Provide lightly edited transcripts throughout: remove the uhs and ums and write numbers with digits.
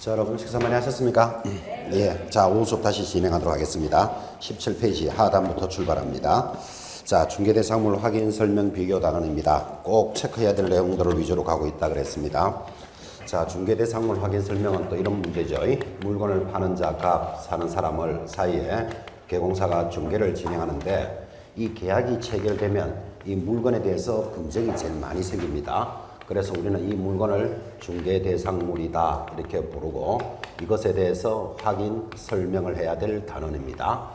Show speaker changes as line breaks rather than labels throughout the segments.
자, 여러분 식사 많이 하셨습니까? 예. 자, 오후 수업 다시 진행하도록 하겠습니다. 17페이지 하단부터 출발합니다. 자, 중개대상물 확인 설명 비교 단원입니다. 꼭 체크해야 될 내용들을 위주로 가고 있다 그랬습니다. 자, 중개대상물 확인 설명은 또 이런 문제죠. 물건을 파는 자, 값, 사는 사람을 사이에 개공사가 중개를 진행하는데 이 계약이 체결되면 이 물건에 대해서 금전이 제일 많이 생깁니다. 그래서 우리는 이 물건을 중개대상물이다 이렇게 부르고 이것에 대해서 확인 설명을 해야 될 단원입니다.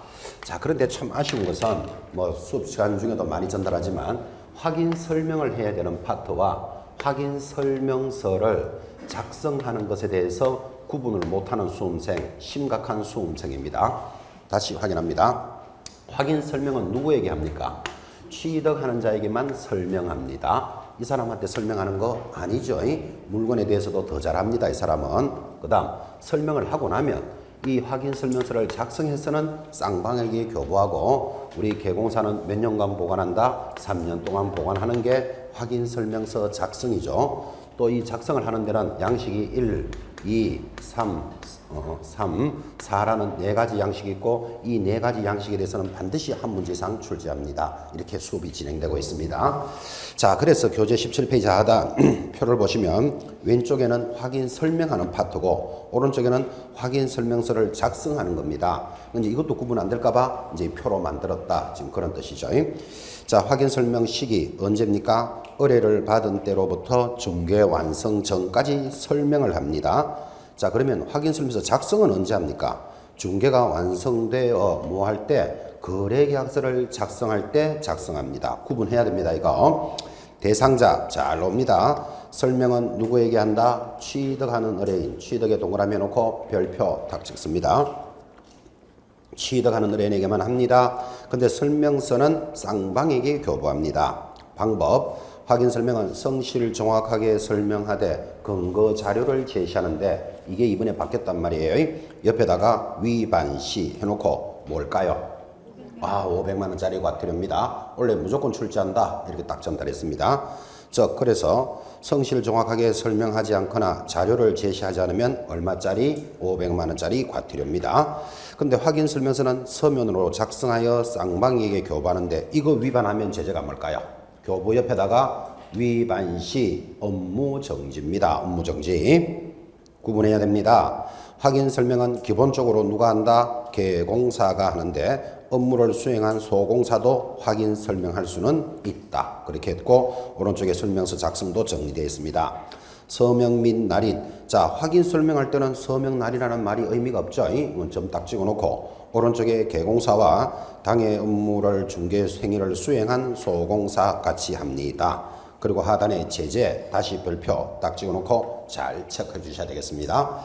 자, 그런데 참 아쉬운 것은 뭐 수업 시간 중에도 많이 전달하지만 확인 설명을 해야 되는 파트와 확인 설명서를 작성하는 것에 대해서 구분을 못하는 수험생, 심각한 수험생입니다. 다시 확인합니다. 확인 설명은 누구에게 합니까? 취득하는 자에게만 설명합니다. 이 사람한테 설명하는 거 아니죠. 물건에 대해서도 더 잘합니다. 이 사람은. 그 다음 설명을 하고 나면 이 확인 설명서를 작성해서는 쌍방에게 교부하고 우리 개공사는 몇 년간 보관한다? 3년 동안 보관하는 게 확인 설명서 작성이죠. 또 이 작성을 하는 데는 양식이 1, 2, 3, 4라는 네 가지 양식이 있고 이 네 가지 양식에 대해서는 반드시 한 문제 이상 출제합니다. 이렇게 수업이 진행되고 있습니다. 자, 그래서 교재 17페이지 하단 표를 보시면 왼쪽에는 확인 설명하는 파트고 오른쪽에는 확인 설명서를 작성하는 겁니다. 이제 이것도 구분 안 될까봐 이제 표로 만들었다. 지금 그런 뜻이죠. 자, 확인 설명 시기 언제입니까? 의뢰를 받은 때로부터 중개 완성 전까지 설명을 합니다. 자, 그러면 확인 설명서 작성은 언제 합니까? 중개가 완성되어 뭐 할 때 거래계약서를 작성할 때 작성합니다. 구분해야 됩니다. 이거 대상자 잘 옵니다. 설명은 누구에게 한다? 취득하는 의뢰인. 취득에 동그라미 해놓고 별표 탁 찍습니다. 취득하는 의뢰인에게만 합니다. 근데 설명서는 쌍방에게 교부합니다. 방법 확인 설명은 성실을 정확하게 설명하되 근거 자료를 제시하는데 이게 이번에 바뀌었단 말이에요. 옆에다가 위반시 해놓고 뭘까요? 500만 원짜리 과태료입니다. 원래 무조건 출제한다 이렇게 딱 전달했습니다. 그래서 성실을 정확하게 설명하지 않거나 자료를 제시하지 않으면 얼마짜리? 500만 원짜리 과태료입니다. 근데 확인 설명서는 서면으로 작성하여 쌍방에게 교부하는데 이거 위반하면 제재가 뭘까요? 교부 옆에다가 위반시 업무정지입니다. 업무정지. 구분해야 됩니다. 확인 설명은 기본적으로 누가 한다? 개공사가 하는데 업무를 수행한 소공사도 확인 설명할 수는 있다. 그렇게 했고 오른쪽에 설명서 작성도 정리되어 있습니다. 서명 및 날인. 자, 확인 설명할 때는 서명 날이라는 말이 의미가 없죠. 점 딱 찍어놓고 오른쪽에 개공사와 당해 업무를 중개 행위를 수행한 소공사 같이 합니다. 그리고 하단에 제재 다시 별표 딱 찍어놓고 잘 체크해 주셔야 되겠습니다.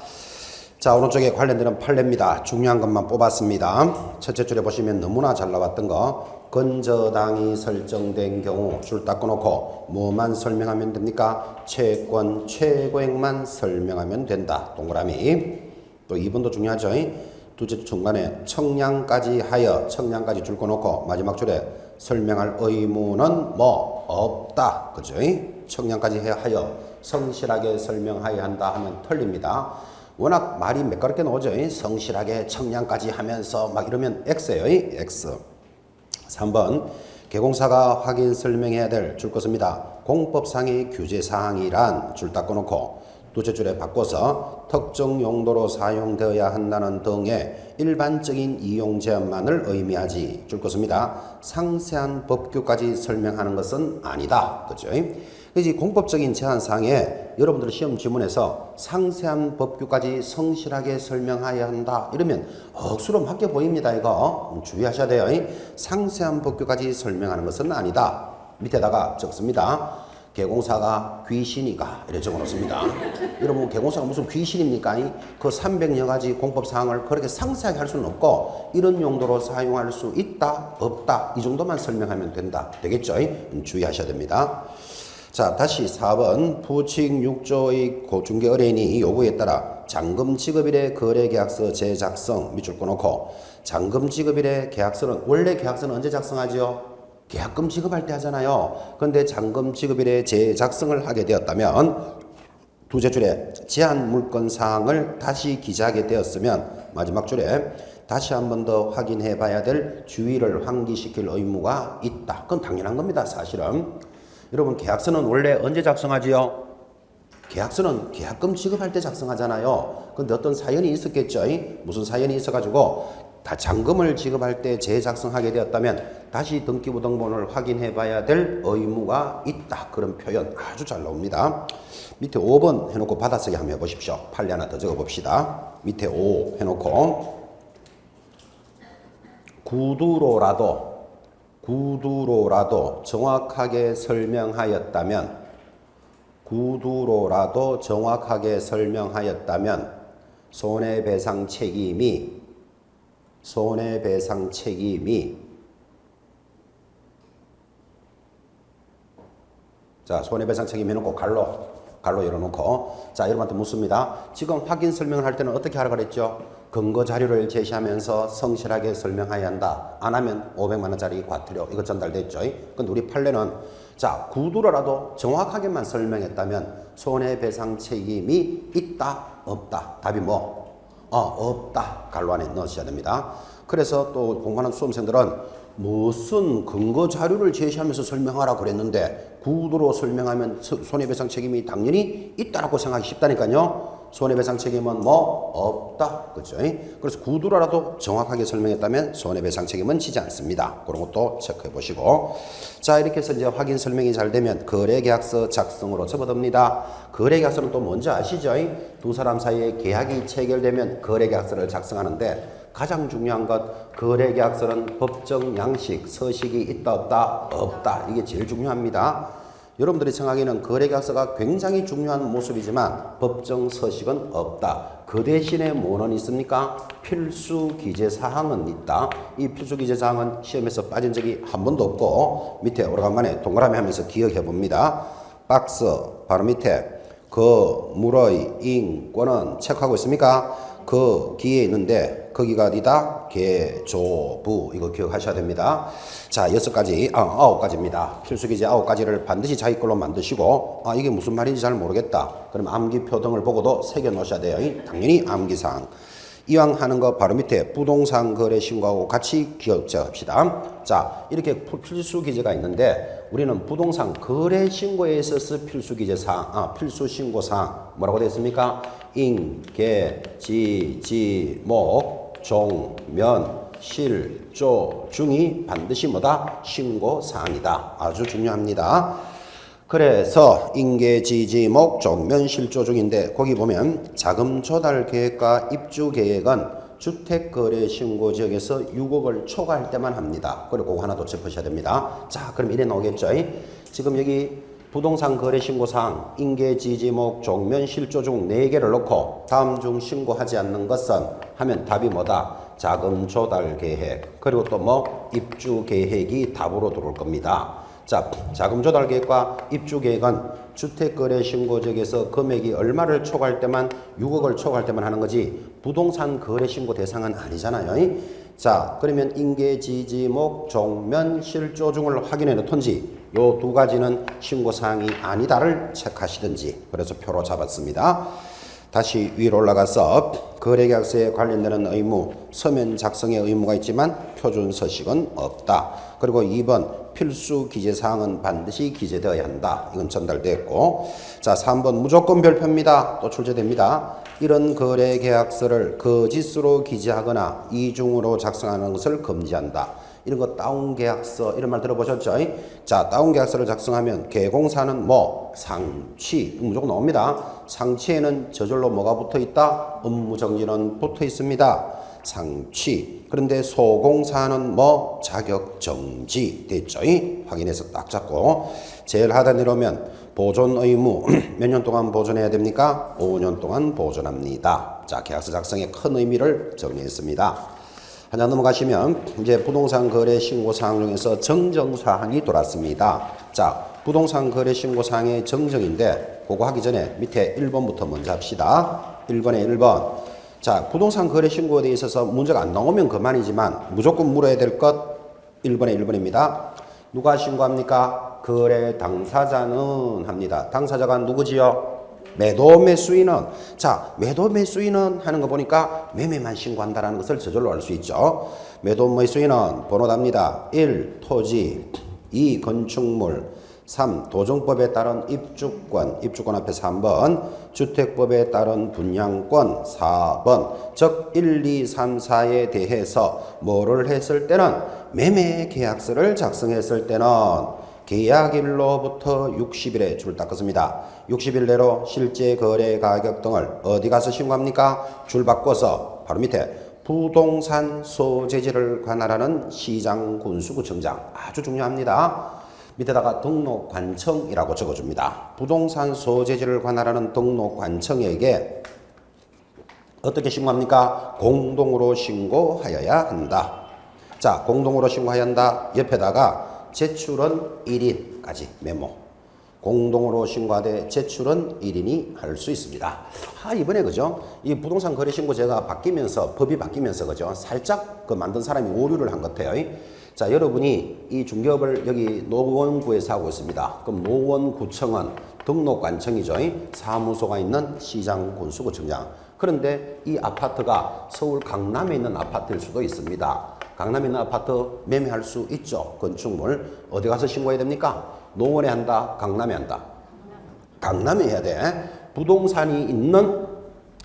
자, 오른쪽에 관련되는 판례입니다. 중요한 것만 뽑았습니다. 첫째 줄에 보시면 너무나 잘 나왔던 거 건저당이 설정된 경우 줄 딱 꺼놓고 뭐만 설명하면 됩니까? 채권 최고액만 설명하면 된다. 동그라미. 또 2번도 중요하죠. 둘째 중간에 청량까지 하여 청량까지 줄 꺼놓고 마지막 줄에 설명할 의무는 뭐 없다. 그죠? 청량까지 하여 성실하게 설명하여야 한다 하면 틀립니다. 워낙 말이 매끄럽게 나오죠. 성실하게 청량까지 하면서 막 이러면 X예요. X. 3번 개공사가 확인 설명해야 될 줄 것입니다. 공법상의 규제사항이란 줄 딱 꺼놓고 둘째 줄에 바꿔서 특정 용도로 사용되어야 한다는 등의 일반적인 이용 제한만을 의미하지 줄 것입니다. 상세한 법규까지 설명하는 것은 아니다. 그죠? 그래서 공법적인 제한사항에 여러분들 시험 지문에서 상세한 법규까지 성실하게 설명해야 한다. 이러면 억수로 맞게 보입니다. 이거 주의하셔야 돼요. 상세한 법규까지 설명하는 것은 아니다. 밑에다가 적습니다. 개공사가 귀신이가 이래 적어놓습니다. 여러분 개공사가 무슨 귀신입니까? 그 300여 가지 공법사항을 그렇게 상세하게 할 수는 없고 이런 용도로 사용할 수 있다 없다 이 정도만 설명하면 된다. 되겠죠? 주의하셔야 됩니다. 자, 다시 4번 부칙 6조의 고중개 의뢰인이 요구에 따라 잔금 지급일의 거래계약서 재작성 밑줄 꺼놓고 잔금 지급일의 계약서는 원래 계약서는 언제 작성하죠? 계약금 지급할 때 하잖아요. 그런데 잔금 지급일에 재작성을 하게 되었다면 두째 줄에 제한 물건 사항을 다시 기재하게 되었으면 마지막 줄에 다시 한 번 더 확인해 봐야 될 주의를 환기시킬 의무가 있다. 그건 당연한 겁니다. 사실은. 여러분 계약서는 원래 언제 작성하지요? 계약서는 계약금 지급할 때 작성하잖아요. 근데 어떤 사연이 있었겠죠. 무슨 사연이 있어가지고 다 잔금을 지급할 때 재작성하게 되었다면 다시 등기부등본을 확인해 봐야 될 의무가 있다. 그런 표현 아주 잘 나옵니다. 밑에 5번 해놓고 받아쓰기 한번 해보십시오. 판례 하나 더 적어봅시다. 밑에 5 해놓고 구두로라도 정확하게 설명하였다면 손해배상 책임이 자, 손해배상 책임 해놓고 갈로 열어놓고 자, 여러분한테 묻습니다. 지금 확인 설명을 할 때는 어떻게 하라 그랬죠? 근거 자료를 제시하면서 성실하게 설명해야 한다. 안 하면 500만 원짜리 과태료 이거 전달됐죠. 근데 우리 판례는 자, 구두로라도 정확하게만 설명했다면 손해배상 책임이 있다, 없다. 답이 뭐? 없다. 갈로 안에 넣으셔야 됩니다. 그래서 또 공부하는 수험생들은 무슨 근거 자료를 제시하면서 설명하라 그랬는데 구두로 설명하면 손해배상 책임이 당연히 있다라고 생각하기 쉽다니까요. 손해배상 책임은 뭐 없다. 그렇죠? 그래서 구두로라도 정확하게 설명했다면 손해배상 책임은 지지 않습니다. 그런 것도 체크해 보시고 자, 이렇게 해서 이제 확인 설명이 잘 되면 거래계약서 작성으로 접어듭니다. 거래계약서는 또 뭔지 아시죠? 두 사람 사이에 계약이 체결되면 거래계약서를 작성하는데 가장 중요한 것 거래계약서는 법정 양식, 서식이 있다 없다? 없다. 이게 제일 중요합니다. 여러분들이 생각에는 거래계약서가 굉장히 중요한 모습이지만 법정 서식은 없다. 그 대신에 뭐는 있습니까? 필수 기재사항은 있다. 이 필수 기재사항은 시험에서 빠진 적이 한 번도 없고 밑에 오래간만에 동그라미 하면서 기억해 봅니다. 박스 바로 밑에 그 물의 인권은 체크하고 있습니까? 그 기에 있는데 거기가 어디다? 개조부 이거 기억하셔야 됩니다. 자, 9가지입니다. 필수기재 9가지를 반드시 자기 걸로 만드시고 이게 무슨 말인지 잘 모르겠다. 그럼 암기표 등을 보고도 새겨 놓으셔야 돼요. 당연히 암기사항. 이왕 하는 거 바로 밑에 부동산 거래 신고하고 같이 기억합시다. 자, 이렇게 필수 기재가 있는데 우리는 부동산 거래 신고에 있어서 필수 기재 사항, 필수 신고 사항 뭐라고 되어 있습니까? 인, 계, 지, 목, 종, 면, 실, 조, 중이 반드시 뭐다? 신고 사항이다. 아주 중요합니다. 그래서 인계지지목 종면실조중인데 거기 보면 자금 조달 계획과 입주 계획은 주택거래신고지역에서 6억을 초과할 때만 합니다. 그리고 그거 하나 더 짚으셔야 됩니다. 자, 그럼 이래 나오겠죠. 지금 여기 부동산 거래신고사항 인계지지목 종면실조중 4개를 넣고 다음 중 신고하지 않는 것은 하면 답이 뭐다? 자금 조달 계획 그리고 또 뭐 입주 계획이 답으로 들어올 겁니다. 자, 자금 조달 계획과 입주 계획은 주택거래 신고지역에서 금액이 얼마를 초과할 때만 6억을 초과할 때만 하는 거지 부동산 거래 신고 대상은 아니잖아요. 자, 그러면 인계지지목 종면 실조중을 확인해 놓던지 요 2가지는 신고 사항이 아니다를 체크하시든지 그래서 표로 잡았습니다. 다시 위로 올라가서 거래계약서에 관련되는 의무, 서면 작성의 의무가 있지만 표준 서식은 없다. 그리고 2번 필수 기재사항은 반드시 기재되어야 한다. 이건 전달됐고 자 3번 무조건 별표입니다. 또 출제됩니다. 이런 거래계약서를 거짓으로 기재하거나 이중으로 작성하는 것을 금지한다. 이런 거 다운계약서 이런 말 들어보셨죠? 자, 다운계약서를 작성하면 개공사는 뭐 상취 무조건 나옵니다. 상취에는 저절로 뭐가 붙어 있다? 업무정지는 붙어 있습니다. 상취. 그런데 소공사는 뭐 자격정지 됐죠? 확인해서 딱 잡고 제일 하단 내려오면 보존 의무 몇 년 동안 보존해야 됩니까? 5년 동안 보존합니다. 자, 계약서 작성의 큰 의미를 정리했습니다. 하나 넘어가시면 이제 부동산 거래 신고 사항 중에서 정정 사항이 돌았습니다. 자, 부동산 거래 신고 사항의 정정인데 그거 하기 전에 밑에 1번부터 먼저 합시다. 1번에 1번. 자, 부동산 거래 신고에 대해 있어서 문제가 안 나오면 그만이지만 무조건 물어야 될 것 1번에 1번입니다. 누가 신고합니까? 거래 당사자는 합니다. 당사자가 누구지요? 매도 매수인은 자 매도 매수인은 하는 거 보니까 매매만 신고한다라는 것을 저절로 알 수 있죠. 매도 매수인은 번호 답니다. 1. 토지 2. 건축물 3. 도정법에 따른 입주권, 입주권 앞에 3번, 주택법에 따른 분양권 4번, 즉 1, 2, 3, 4에 대해서 뭐를 했을 때는 매매 계약서를 작성했을 때는 계약일로부터 60일에 줄 닦았습니다. 60일 내로 실제 거래 가격 등을 어디 가서 신고합니까? 줄 바꿔서 바로 밑에 부동산 소재지를 관할하는 시장군수구청장 아주 중요합니다. 밑에다가 등록관청이라고 적어줍니다. 부동산 소재지를 관할하는 등록관청에게 어떻게 신고합니까? 공동으로 신고하여야 한다. 자, 공동으로 신고해야 한다. 옆에다가 제출은 1인까지 메모. 공동으로 신고하되 제출은 1인이 할 수 있습니다. 이번에 그죠? 이 부동산 거래 신고제가 바뀌면서 법이 바뀌면서 그죠? 살짝 그 만든 사람이 오류를 한 것 같아요. 자, 여러분이 이 중개업을 여기 노원구에서 하고 있습니다. 그럼 노원구청은 등록관청이죠. 사무소가 있는 시장군수구청장. 그런데 이 아파트가 서울 강남에 있는 아파트일 수도 있습니다. 강남에 있는 아파트 매매할 수 있죠. 건축물. 어디 가서 신고해야 됩니까? 노원에 한다? 강남에 한다? 강남에 해야 돼. 부동산이 있는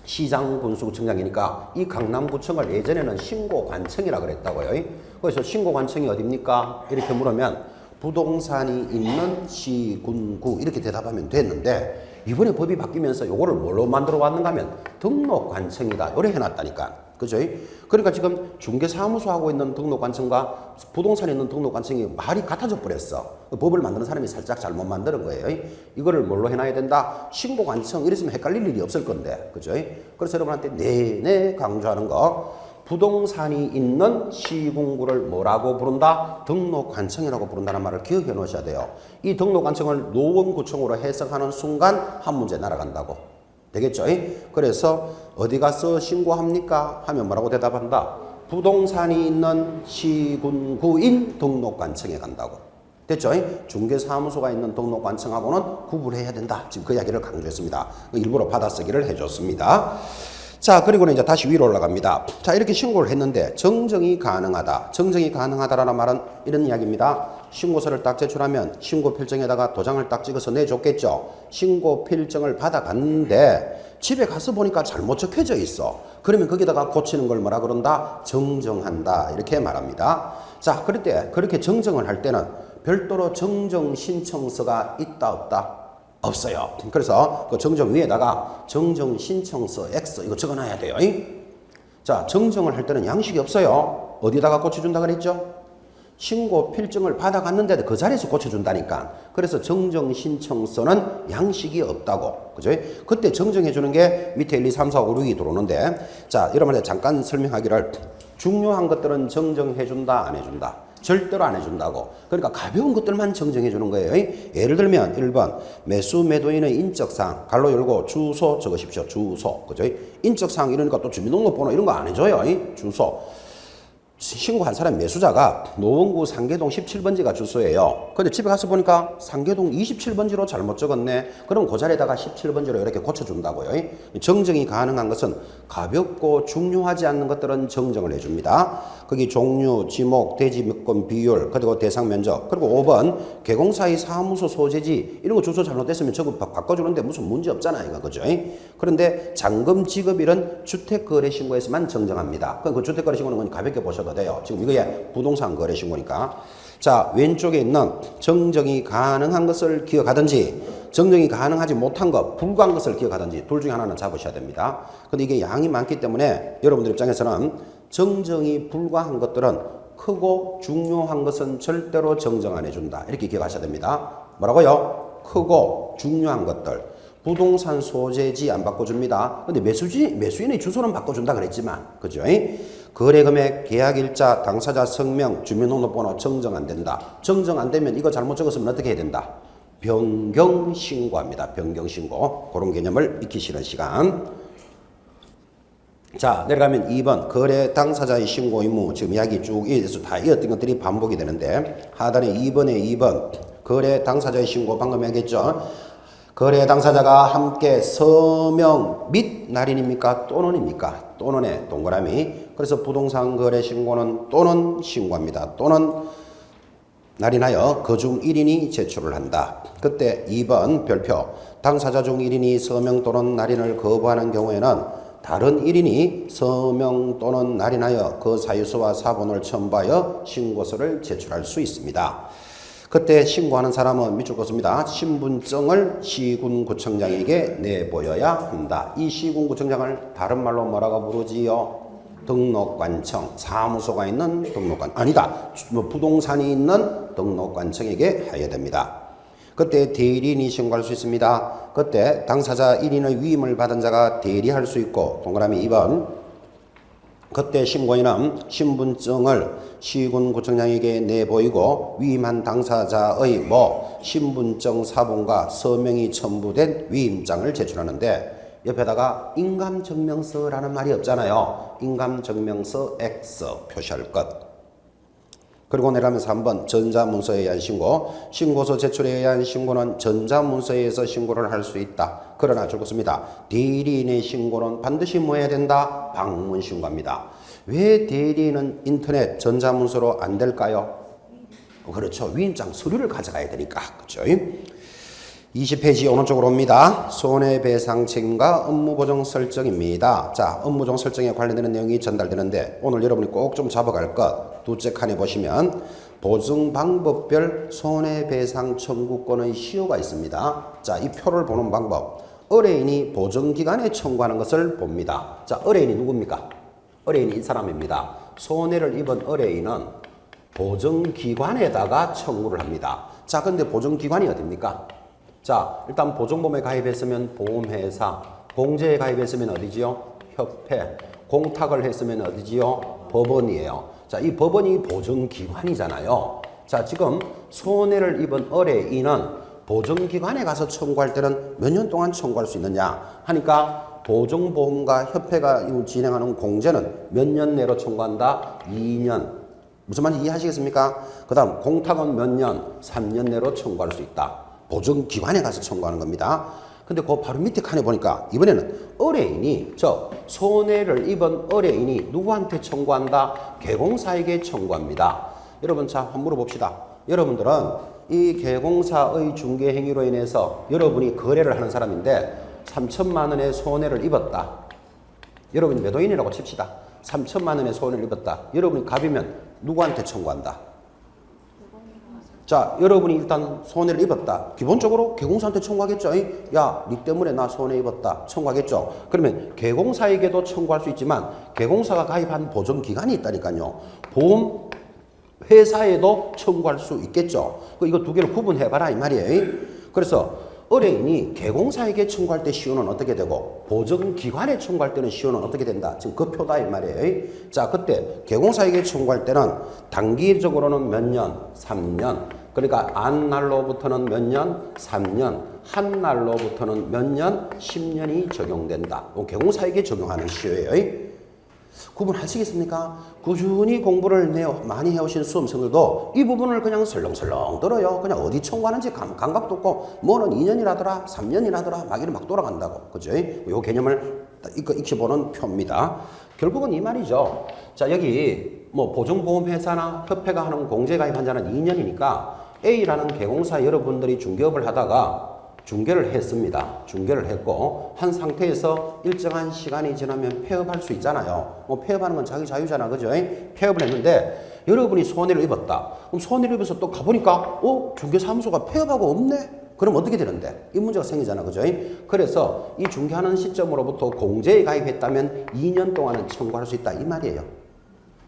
시장군수구청장이니까 이 강남구청을 예전에는 신고관청이라 그랬다고요. 그래서 신고관청이 어딥니까? 이렇게 물으면 부동산이 있는 시군구 이렇게 대답하면 됐는데 이번에 법이 바뀌면서 요거를 뭘로 만들어 왔는가 하면 등록관청이다. 요래 해놨다니까. 그죠? 그러니까 지금 중개사무소 하고 있는 등록관청과 부동산에 있는 등록관청이 말이 같아져 버렸어. 법을 만드는 사람이 살짝 잘못 만드는 거예요. 이거를 뭘로 해놔야 된다? 신고관청 이랬으면 헷갈릴 일이 없을 건데. 그죠? 그래서 여러분한테 내내 강조하는 거. 부동산이 있는 시군구를 뭐라고 부른다? 등록관청이라고 부른다는 말을 기억해 놓으셔야 돼요. 이 등록관청을 노원구청으로 해석하는 순간 한 문제 날아간다고. 되겠죠? 그래서 어디 가서 신고합니까? 하면 뭐라고 대답한다? 부동산이 있는 시군구인 등록관청에 간다고. 됐죠? 중개사무소가 있는 등록관청하고는 구분해야 된다. 지금 그 이야기를 강조했습니다. 일부러 받아쓰기를 해줬습니다. 자, 그리고는 이제 다시 위로 올라갑니다. 자, 이렇게 신고를 했는데 정정이 가능하다. 정정이 가능하다라는 말은 이런 이야기입니다. 신고서를 딱 제출하면 신고 필정에다가 도장을 딱 찍어서 내줬겠죠. 신고 필정을 받아갔는데 집에 가서 보니까 잘못 적혀져 있어. 그러면 거기다가 고치는 걸 뭐라 그런다? 정정한다. 이렇게 말합니다. 자, 그럴 때 그렇게 정정을 할 때는 별도로 정정 신청서가 있다 없다? 없어요. 그래서 그 정정 위에다가 정정 신청서 X 이거 적어놔야 돼요. 자, 정정을 할 때는 양식이 없어요. 어디다가 고쳐준다 그랬죠? 신고 필증을 받아갔는데도 그 자리에서 고쳐준다니까. 그래서 정정 신청서는 양식이 없다고. 그죠? 그때 정정해 주는 게 밑에 1, 2, 3, 4, 5, 6이 들어오는데, 자, 여러분한테 잠깐 설명하기를 중요한 것들은 정정해 준다, 안 해준다. 절대로 안 해준다고. 그러니까 가벼운 것들만 정정해 주는 거예요. 예를 들면 1번 매수 매도인의 인적사항 가로 열고 주소 적으십시오. 주소. 그죠? 인적사항 이러니까 또 주민등록번호 이런 거 안 해줘요. 주소. 신고한 사람 매수자가 노원구 상계동 17번지가 주소예요. 근데 집에 가서 보니까 상계동 27번지로 잘못 적었네. 그럼 그 자리에다가 17번지로 이렇게 고쳐준다고요. 정정이 가능한 것은 가볍고 중요하지 않는 것들은 정정을 해줍니다. 거기 종류, 지목, 대지 몇건 비율, 그리고 대상 면적, 그리고 5번 개공사의 사무소 소재지 이런 거 주소 잘못됐으면 저거 바꿔주는데 무슨 문제 없잖아요. 이거 그죠? 그런데 잔금 지급일은 주택거래신고에서만 정정합니다. 그 주택거래신고는 가볍게 보셔도 돼요. 지금 이거에 부동산 거래신고니까. 자, 왼쪽에 있는 정정이 가능한 것을 기억하든지 정정이 가능하지 못한 것, 불가한 것을 기억하든지 둘 중에 하나는 잡으셔야 됩니다. 근데 이게 양이 많기 때문에 여러분들 입장에서는 정정이 불가한 것들은 크고 중요한 것은 절대로 정정 안 해준다. 이렇게 기억하셔야 됩니다. 뭐라고요? 크고 중요한 것들. 부동산 소재지 안 바꿔줍니다. 근데 매수인의 주소는 바꿔준다 그랬지만, 그죠? 거래금액, 계약일자, 당사자 성명, 주민등록번호 정정 안 된다. 정정 안 되면 이거 잘못 적었으면 어떻게 해야 된다? 변경신고합니다. 변경신고. 그런 개념을 익히시는 시간. 자, 내려가면 2번 거래 당사자의 신고 의무. 지금 이야기 쭉 다 이었던 것들이 반복이 되는데 하단에 2번에 2번 거래 당사자의 신고 방금 얘기했죠. 거래 당사자가 함께 서명 및 날인입니까? 또는입니까? 또는의 동그라미. 그래서 부동산 거래 신고는 또는 신고합니다. 또는 날인하여 그 중 1인이 제출을 한다. 그때 2번 별표. 당사자 중 1인이 서명 또는 날인을 거부하는 경우에는 다른 1인이 서명 또는 날인하여 그 사유서와 사본을 첨부하여 신고서를 제출할 수 있습니다. 그때 신고하는 사람은 밑줄 긋습니다. 신분증을 시군구청장에게 내보여야 한다. 이 시군구청장을 다른 말로 뭐라고 부르지요? 등록관청. 사무소가 있는 등록관. 아니다. 부동산이 있는 등록관청에게 해야 됩니다. 그때 대리인이 신고할 수 있습니다. 그때 당사자 1인의 위임을 받은 자가 대리할 수 있고 동그라미 2번. 그때 신고인은 신분증을 시군구청장에게 내보이고 위임한 당사자의 신분증 사본과 서명이 첨부된 위임장을 제출하는데 옆에다가 인감증명서라는 말이 없잖아요. 인감증명서 X 표시할 것. 그리고 내려가면서 한번 전자문서에 의한 신고, 신고서 제출에 의한 신고는 전자문서에 의해서 신고를 할 수 있다. 그러나 적었습니다. 대리인의 신고는 반드시 뭐 해야 된다? 방문 신고합니다. 왜 대리인은 인터넷 전자문서로 안 될까요? 그렇죠. 위임장 서류를 가져가야 되니까. 그렇죠. 20페이지 오른쪽으로 옵니다. 손해배상 책임과 업무보정 설정입니다. 자, 업무보정 설정에 관련되는 내용이 전달되는데 오늘 여러분이 꼭 좀 잡아갈 것 둘째 칸에 보시면 보증 방법별 손해배상 청구권의 시효가 있습니다. 자, 이 표를 보는 방법. 의뢰인이 보증기관에 청구하는 것을 봅니다. 자, 의뢰인이 누굽니까? 의뢰인이 이 사람입니다. 손해를 입은 의뢰인은 보증기관에다가 청구를 합니다. 자, 근데 보증기관이 어딥니까? 자, 일단 보증보험에 가입했으면 보험회사, 공제에 가입했으면 어디지요? 협회, 공탁을 했으면 어디지요? 법원이에요. 자, 이 법원이 보증기관이잖아요. 자, 지금 손해를 입은 의뢰인은 보증기관에 가서 청구할 때는 몇 년 동안 청구할 수 있느냐 하니까 보증보험과 협회가 진행하는 공제는 몇 년 내로 청구한다? 2년. 무슨 말인지 이해하시겠습니까? 그 다음 공탁은 몇 년? 3년 내로 청구할 수 있다. 보증기관에 가서 청구하는 겁니다. 근데 그 바로 밑에 칸에 보니까 이번에는 의뢰인이 손해를 입은 의뢰인이 누구한테 청구한다? 개공사에게 청구합니다. 여러분 자 한번 물어봅시다. 여러분들은 이 개공사의 중개행위로 인해서 여러분이 거래를 하는 사람인데 3천만 원의 손해를 입었다. 여러분이 매도인이라고 칩시다. 3천만 원의 손해를 입었다. 여러분이 갑이면 누구한테 청구한다? 자, 여러분이 일단 손해를 입었다. 기본적으로 개공사한테 청구하겠죠. 야, 니 때문에 나 손해 입었다. 청구하겠죠. 그러면 개공사에게도 청구할 수 있지만 개공사가 가입한 보증기관이 있다니까요. 보험 회사에도 청구할 수 있겠죠. 이거 두 개를 구분해봐라 이 말이에요. 그래서 의뢰인이 개공사에게 청구할 때 시효는 어떻게 되고 보증기관에 청구할 때는 시효는 어떻게 된다. 지금 그 표다 이 말이에요. 자, 그때 개공사에게 청구할 때는 단기적으로는 몇 년? 3년. 그러니까 안 날로부터는 몇 년? 3년. 한 날로부터는 몇 년? 10년이 적용된다. 개공사에게 적용하는 시효예요. 구분하시겠습니까? 꾸준히 공부를 많이 해오신 수험생들도 이 부분을 그냥 설렁설렁 들어요. 그냥 어디 청구하는지 감각도 없고 뭐는 2년이라더라 3년이라더라 막 이렇게 막 돌아간다고. 그죠? 요 개념을 익혀보는 표입니다. 결국은 이 말이죠. 자, 여기 뭐 보증보험회사나 협회가 하는 공제가입 한자는 2년이니까 A라는 개공사 여러분들이 중개업을 하다가 중개를 했습니다. 중개를 했고 한 상태에서 일정한 시간이 지나면 폐업할 수 있잖아요. 뭐 폐업하는 건 자기 자유잖아. 그죠? 폐업을 했는데 여러분이 손해를 입었다. 그럼 손해를 입어서 또 가보니까 중개사무소가 폐업하고 없네? 그럼 어떻게 되는데? 이 문제가 생기잖아. 그죠? 그래서 이 중개하는 시점으로부터 공제에 가입했다면 2년 동안은 청구할 수 있다. 이 말이에요.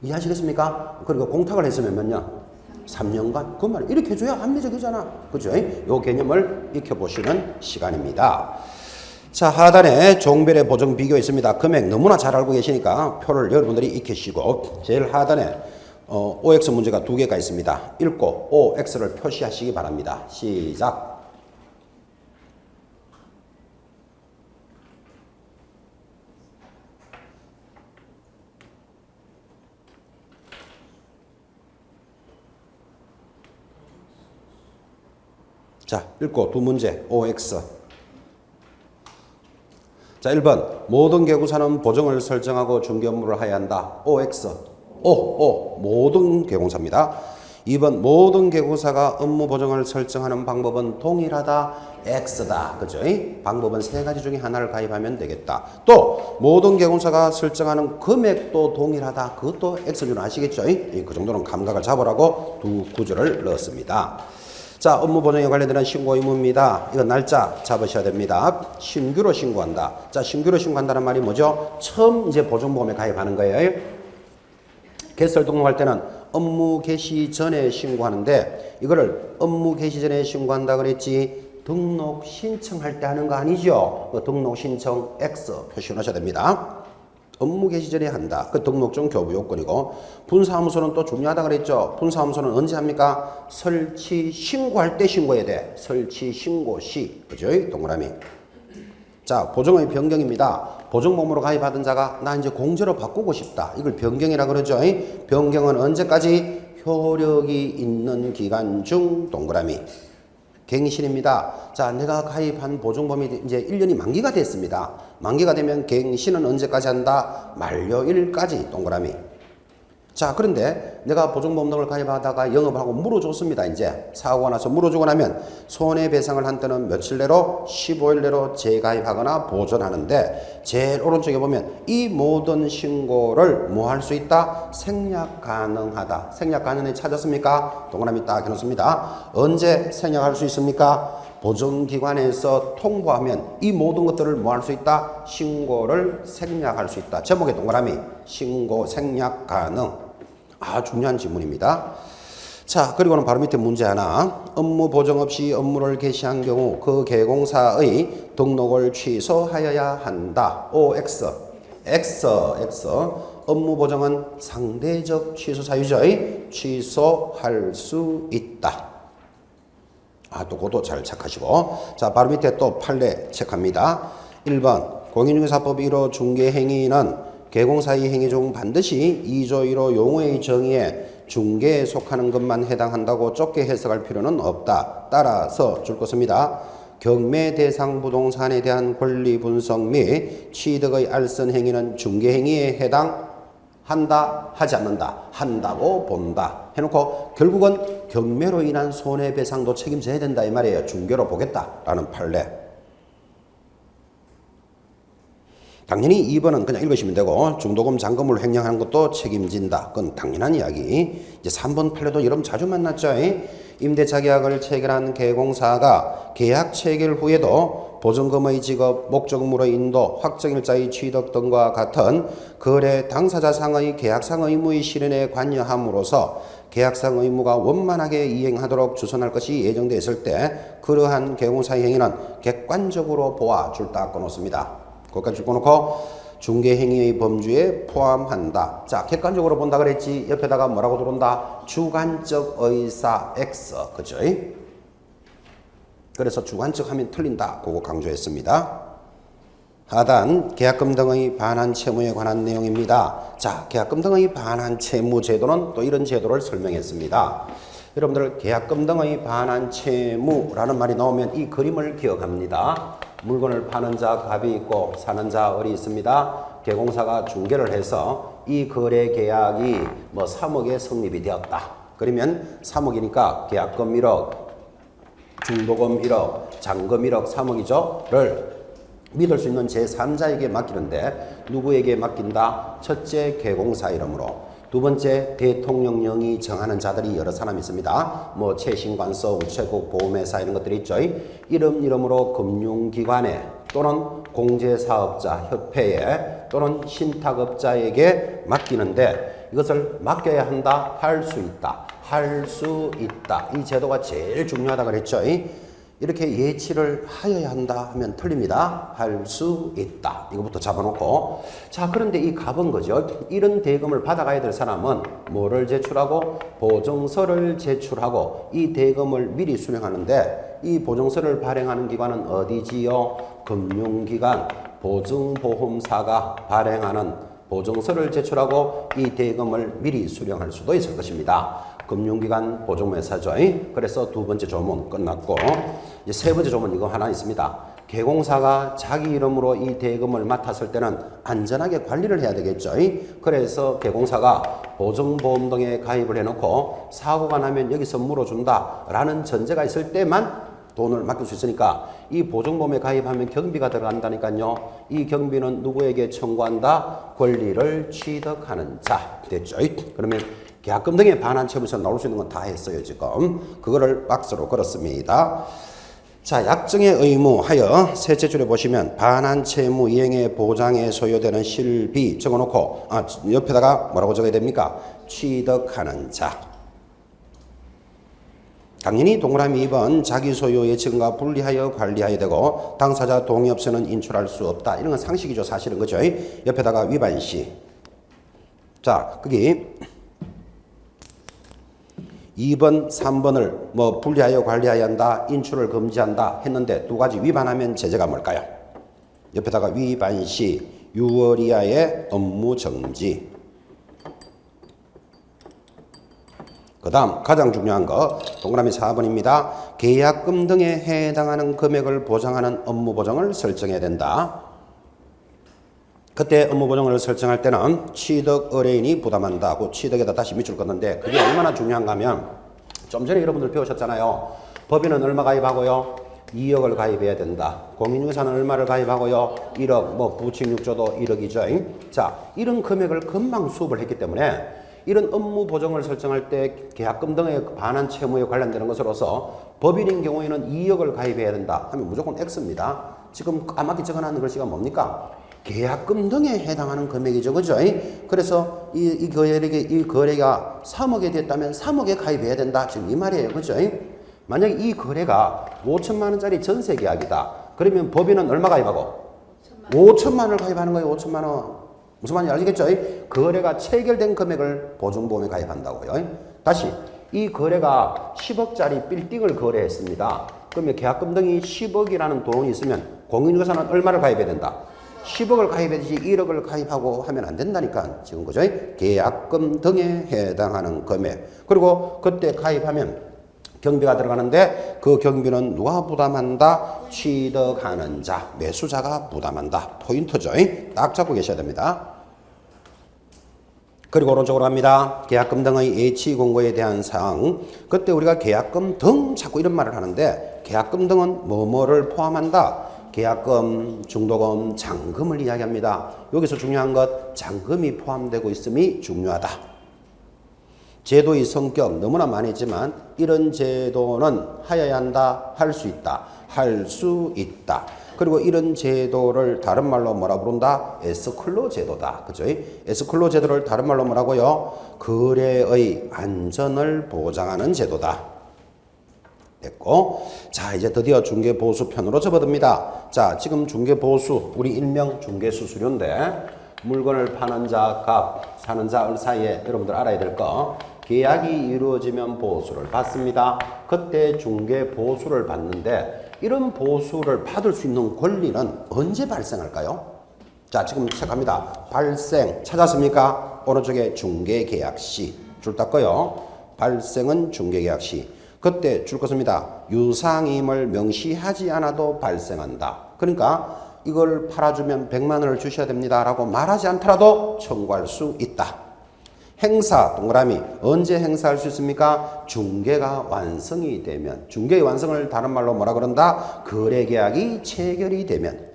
이해하시겠습니까? 그리고 공탁을 했으면 몇 년? 3년간? 그 말 이렇게 해줘야 합리적이잖아. 그죠? 요 개념을 익혀보시는 시간입니다. 자, 하단에 종별의 보증 비교 있습니다. 금액 너무나 잘 알고 계시니까 표를 여러분들이 익히시고 제일 하단에 OX 문제가 두 개가 있습니다. 읽고 OX를 표시하시기 바랍니다. 시작. 자, 읽고 두 문제 OX. 자, 1번 모든 개구사는 보증을 설정하고 중개 업무를 하여야 한다. OX. 모든 개공사입니다. 2번 모든 개구사가 업무 보증을 설정하는 방법은 동일하다. X다. 그죠? 방법은 세 가지 중에 하나를 가입하면 되겠다. 또 모든 개공사가 설정하는 금액도 동일하다. 그것도 X는 아시겠죠? 그 정도는 감각을 잡으라고 두 구절을 넣었습니다. 자, 업무 보증에 관련된 신고 의무입니다. 이건 날짜 잡으셔야 됩니다. 신규로 신고한다. 자, 신규로 신고한다는 말이 뭐죠? 처음 이제 보증보험에 가입하는 거예요. 개설 등록할 때는 업무 개시 전에 신고하는데 이거를 업무 개시 전에 신고한다 그랬지 등록 신청할 때 하는 거 아니죠? 등록 신청 X 표시해 놓으셔야 됩니다. 업무 개시 전에 한다. 그 등록증 교부 요건이고 분사무소는 또 중요하다 그랬죠. 분사무소는 언제 합니까? 설치 신고할 때 신고해야 돼. 설치 신고 시. 그죠? 동그라미. 자, 보증의 변경입니다. 보증보험으로 가입하던 자가 나 이제 공제로 바꾸고 싶다. 이걸 변경이라 그러죠. 변경은 언제까지? 효력이 있는 기간 중 동그라미. 갱신입니다. 자, 내가 가입한 보증보험이 이제 1년이 만기가 됐습니다. 만기가 되면 갱신은 언제까지 한다? 만료일까지 동그라미. 자, 그런데 내가 보증보험 등을 가입하다가 영업하고 물어줬습니다. 이제 사고가 나서 물어주고 나면 손해배상을 한 때는 며칠 내로 15일 내로 재가입하거나 보존하는데 제일 오른쪽에 보면 이 모든 신고를 뭐 할 수 있다? 생략 가능하다. 생략 가능해 찾았습니까? 동그라미 딱 해놓습니다. 언제 생략할 수 있습니까? 보증기관에서 통보하면 이 모든 것들을 뭐 할 수 있다? 신고를 생략할 수 있다. 제목에 동그라미 신고 생략 가능. 중요한 질문입니다. 자, 그리고는 바로 밑에 문제 하나. 업무 보정 없이 업무를 개시한 경우 그 개공사의 등록을 취소하여야 한다. OX. X. 업무 보정은 상대적 취소 사유죠. 취소할 수 있다. 또 그것도 잘 체크하시고. 자, 바로 밑에 또 판례 체크합니다. 1번 공인중개사법 1호 중개행위는 개공사의 행위 중 반드시 2조 1호 용어의 정의에 중개에 속하는 것만 해당한다고 좁게 해석할 필요는 없다. 따라서 줄 것입니다. 경매 대상 부동산에 대한 권리 분석 및 취득의 알선 행위는 중개 행위에 해당한다, 하지 않는다, 한다고 본다. 해놓고 결국은 경매로 인한 손해배상도 책임져야 된다 이 말이에요. 중개로 보겠다라는 판례. 당연히 2번은 그냥 읽으시면 되고 중도금 잔금을 횡령하는 것도 책임진다. 그건 당연한 이야기. 이제 3번 판례도 여러분 자주 만났죠. 임대차 계약을 체결한 개공사가 계약 체결 후에도 보증금의 지급, 목적물의 인도, 확정일자의 취득 등과 같은 거래 당사자상의 계약상 의무의 실현에 관여함으로써 계약상 의무가 원만하게 이행하도록 주선할 것이 예정되어 있을 때 그러한 개공사의 행위는 객관적으로 보아 줄 딱 꺼놓습니다. 거기까지 묶어놓고 중개행위의 범주에 포함한다. 자, 객관적으로 본다 그랬지. 옆에다가 뭐라고 들어온다? 주관적 의사 X. 그죠? 그래서 주관적 하면 틀린다. 그거 강조했습니다. 하단 계약금 등의 반환 채무에 관한 내용입니다. 자, 계약금 등의 반환 채무 제도는 또 이런 제도를 설명했습니다. 여러분들 계약금 등의 반환 채무라는 말이 나오면 이 그림을 기억합니다. 물건을 파는 자 갑이 있고 사는 자 을이 있습니다. 개공사가 중개를 해서 이 거래 계약이 3억에 성립이 되었다. 그러면 3억이니까 계약금 1억, 중도금 1억, 잔금 1억, 3억이죠.를 믿을 수 있는 제3자에게 맡기는데 누구에게 맡긴다? 첫째 개공사 이름으로. 두 번째 대통령령이 정하는 자들이 여러 사람 있습니다. 최신관서, 우체국, 보험회사 이런 것들이 있죠. 이름으로 금융기관에 또는 공제사업자 협회에 또는 신탁업자에게 맡기는데 이것을 맡겨야 한다, 할 수 있다. 할 수 있다. 이 제도가 제일 중요하다 그랬죠. 이렇게 예치를 하여야 한다 하면 틀립니다. 할 수 있다. 이거부터 잡아놓고. 자, 그런데 이 갑은 거죠. 이런 대금을 받아가야 될 사람은 뭐를 제출하고? 보증서를 제출하고 이 대금을 미리 수령하는데 이 보증서를 발행하는 기관은 어디지요? 금융기관, 보증보험사가 발행하는 보증서를 제출하고 이 대금을 미리 수령할 수도 있을 것입니다. 금융기관 보증회사죠. 그래서 두 번째 조문 끝났고 이제 세 번째 조문 이거 하나 있습니다. 개공사가 자기 이름으로 이 대금을 맡았을 때는 안전하게 관리를 해야 되겠죠. 그래서 개공사가 보증보험 등에 가입을 해놓고 사고가 나면 여기서 물어준다라는 전제가 있을 때만 돈을 맡길 수 있으니까 이 보증보험에 가입하면 경비가 들어간다니까요. 이 경비는 누구에게 청구한다? 권리를 취득하는 자. 됐죠? 그러면 계약금 등의 반환 채무에서 나올 수 있는 건 다 했어요, 지금. 그거를 박스로 걸었습니다. 자, 약정의 의무 하여 셋째 줄에 보시면 반환 채무 이행의 보장에 소요되는 실비 적어놓고 옆에다가 뭐라고 적어야 됩니까? 취득하는 자. 당연히 동그라미 2번 자기 소유 예측과 분리하여 관리하여야 되고 당사자 동의 없이는 인출할 수 없다. 이런 건 상식이죠, 사실은. 그죠? 옆에다가 위반시. 자, 거기 2번, 3번을 뭐 분리하여 관리하여야 한다, 인출을 금지한다 했는데 두 가지 위반하면 제재가 뭘까요? 옆에다가 위반시 6월 이하의 업무 정지. 그 다음 가장 중요한 거 동그라미 4번입니다. 계약금 등에 해당하는 금액을 보장하는 업무 보정을 설정해야 된다. 그때 업무 보정을 설정할 때는 취득 의뢰인이 부담한다. 그 취득에다 다시 밑줄 긋는데 그게 얼마나 중요한가 하면 좀 전에 여러분들 배우셨잖아요. 법인은 얼마 가입하고요? 2억을 가입해야 된다. 공인중개사는 얼마를 가입하고요? 1억, 뭐 부칙 6조도 1억이죠. 자, 이런 금액을 금방 수업을 했기 때문에 이런 업무 보정을 설정할 때 계약금 등의 반환 채무에 관련되는 것으로서 법인인 경우에는 2억을 가입해야 된다 하면 무조건 X입니다. 지금 까맣게 적어놨는 글씨가 뭡니까? 계약금 등에 해당하는 금액이죠. 그죠? 그래서 이 거래가 3억에 됐다면 3억에 가입해야 된다. 지금 이 말이에요. 그죠? 만약에 이 거래가 5천만 원짜리 전세 계약이다. 그러면 법인은 얼마 가입하고? 5천만 원을 가입하는 거예요. 5천만 원. 무슨 말인지 알겠죠? 거래가 체결된 금액을 보증보험에 가입한다고요. 다시 이 거래가 10억짜리 빌딩을 거래했습니다. 그러면 계약금 등이 10억이라는 돈이 있으면 공인중개사는 얼마를 가입해야 된다? 10억을 가입해야지 1억을 가입하고 하면 안 된다니까. 지금 그죠? 계약금 등에 해당하는 금액. 그리고 그때 가입하면 경비가 들어가는데 그 경비는 누가 부담한다? 취득하는 자, 매수자가 부담한다. 포인트죠. 딱 잡고 계셔야 됩니다. 그리고 오른쪽으로 갑니다. 계약금 등의 예치 공고에 대한 사항. 그때 우리가 계약금 등 자꾸 이런 말을 하는데 계약금 등은 뭐뭐를 포함한다? 계약금, 중도금, 잔금을 이야기합니다. 여기서 중요한 것 잔금이 포함되고 있음이 중요하다. 제도의 성격 너무나 많이 했지만 이런 제도는 하여야 한다, 할 수 있다, 할 수 있다. 그리고 이런 제도를 다른 말로 뭐라 부른다? 에스클로 제도다. 그죠? 에스클로 제도를 다른 말로 뭐라고요? 거래의 안전을 보장하는 제도다. 됐고, 자 이제 드디어 중개보수 편으로 접어듭니다. 자 지금 중개보수 우리 일명 중개수수료인데 물건을 파는 자 값, 사는 자 을 사이에 여러분들 알아야 될 거 계약이 이루어지면 보수를 받습니다. 그때 중개보수를 받는데 이런 보수를 받을 수 있는 권리는 언제 발생할까요? 자 지금 시작합니다. 발생 찾았습니까? 오른쪽에 중개계약시 줄 닦고요. 발생은 중개계약시. 그때 줄 것입니다. 유상임을 명시하지 않아도 발생한다. 그러니까 이걸 팔아주면 100만 원을 주셔야 됩니다 라고 말하지 않더라도 청구할 수 있다. 행사 동그라미 언제 행사할 수 있습니까? 중개가 완성이 되면. 중개의 완성을 다른 말로 뭐라 그런다? 거래계약이 체결이 되면.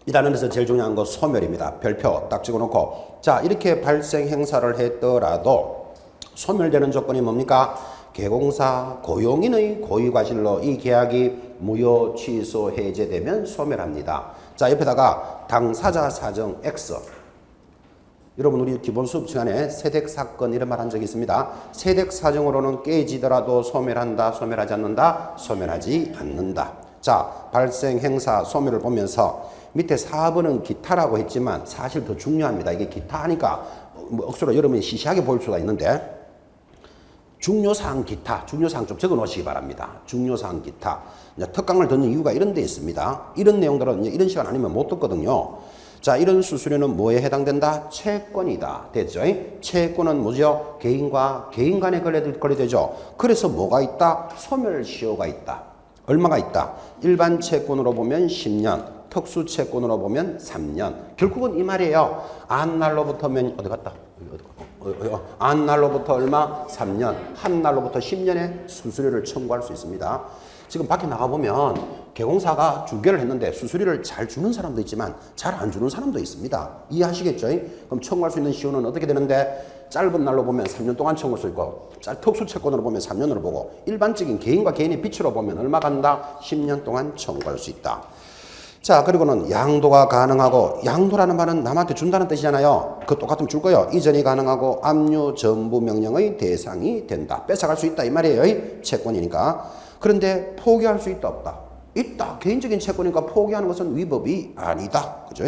이 단원에서 제일 중요한 거 소멸입니다. 별표 딱 찍어놓고 자 이렇게 발생 행사를 했더라도 소멸되는 조건이 뭡니까? 개공사 고용인의 고유과실로 이 계약이 무효 취소 해제되면 소멸합니다. 자 옆에다가 당사자 사정 X. 여러분 우리 기본 수업 시간에 세댁 사건 이런 말 한 적이 있습니다. 세댁 사정으로는 깨지더라도 소멸한다, 소멸하지 않는다, 소멸하지 않는다. 자 발생 행사 소멸을 보면서 밑에 4번은 기타라고 했지만 사실 더 중요합니다. 이게 기타 하니까 뭐 억수로 여러분이 시시하게 보일 수가 있는데 중요사항 기타, 중요사항 좀 적어 놓으시기 바랍니다. 중요사항 기타. 특강을 듣는 이유가 이런 데 있습니다. 이런 내용들은 이런 시간 아니면 못 듣거든요. 자, 이런 수수료는 뭐에 해당된다? 채권이다. 됐죠? 채권은 뭐죠? 개인과 개인 간에 거래되죠. 그래서 뭐가 있다? 소멸시효가 있다. 얼마가 있다? 일반 채권으로 보면 10년, 특수 채권으로 보면 3년. 결국은 이 말이에요. 안 날로부터면 어디 갔다? 안 날로부터 얼마? 3년. 한 날로부터 10년의 수수료를 청구할 수 있습니다. 지금 밖에 나가보면 개공사가 중개를 했는데 수수료를 잘 주는 사람도 있지만 잘 안 주는 사람도 있습니다. 이해하시겠죠? 그럼 청구할 수 있는 시효는 어떻게 되는데 짧은 날로 보면 3년 동안 청구할 수 있고 특수 채권으로 보면 3년으로 보고 일반적인 개인과 개인의 빛으로 보면 얼마 간다? 10년 동안 청구할 수 있다. 자, 그리고는 양도가 가능하고, 양도라는 말은 남한테 준다는 뜻이잖아요. 그 똑같으면 줄 거예요. 이전이 가능하고 압류 전부 명령의 대상이 된다. 뺏어갈 수 있다 이 말이에요. 채권이니까. 그런데 포기할 수 있다 없다? 있다. 개인적인 채권이니까 포기하는 것은 위법이 아니다. 그죠?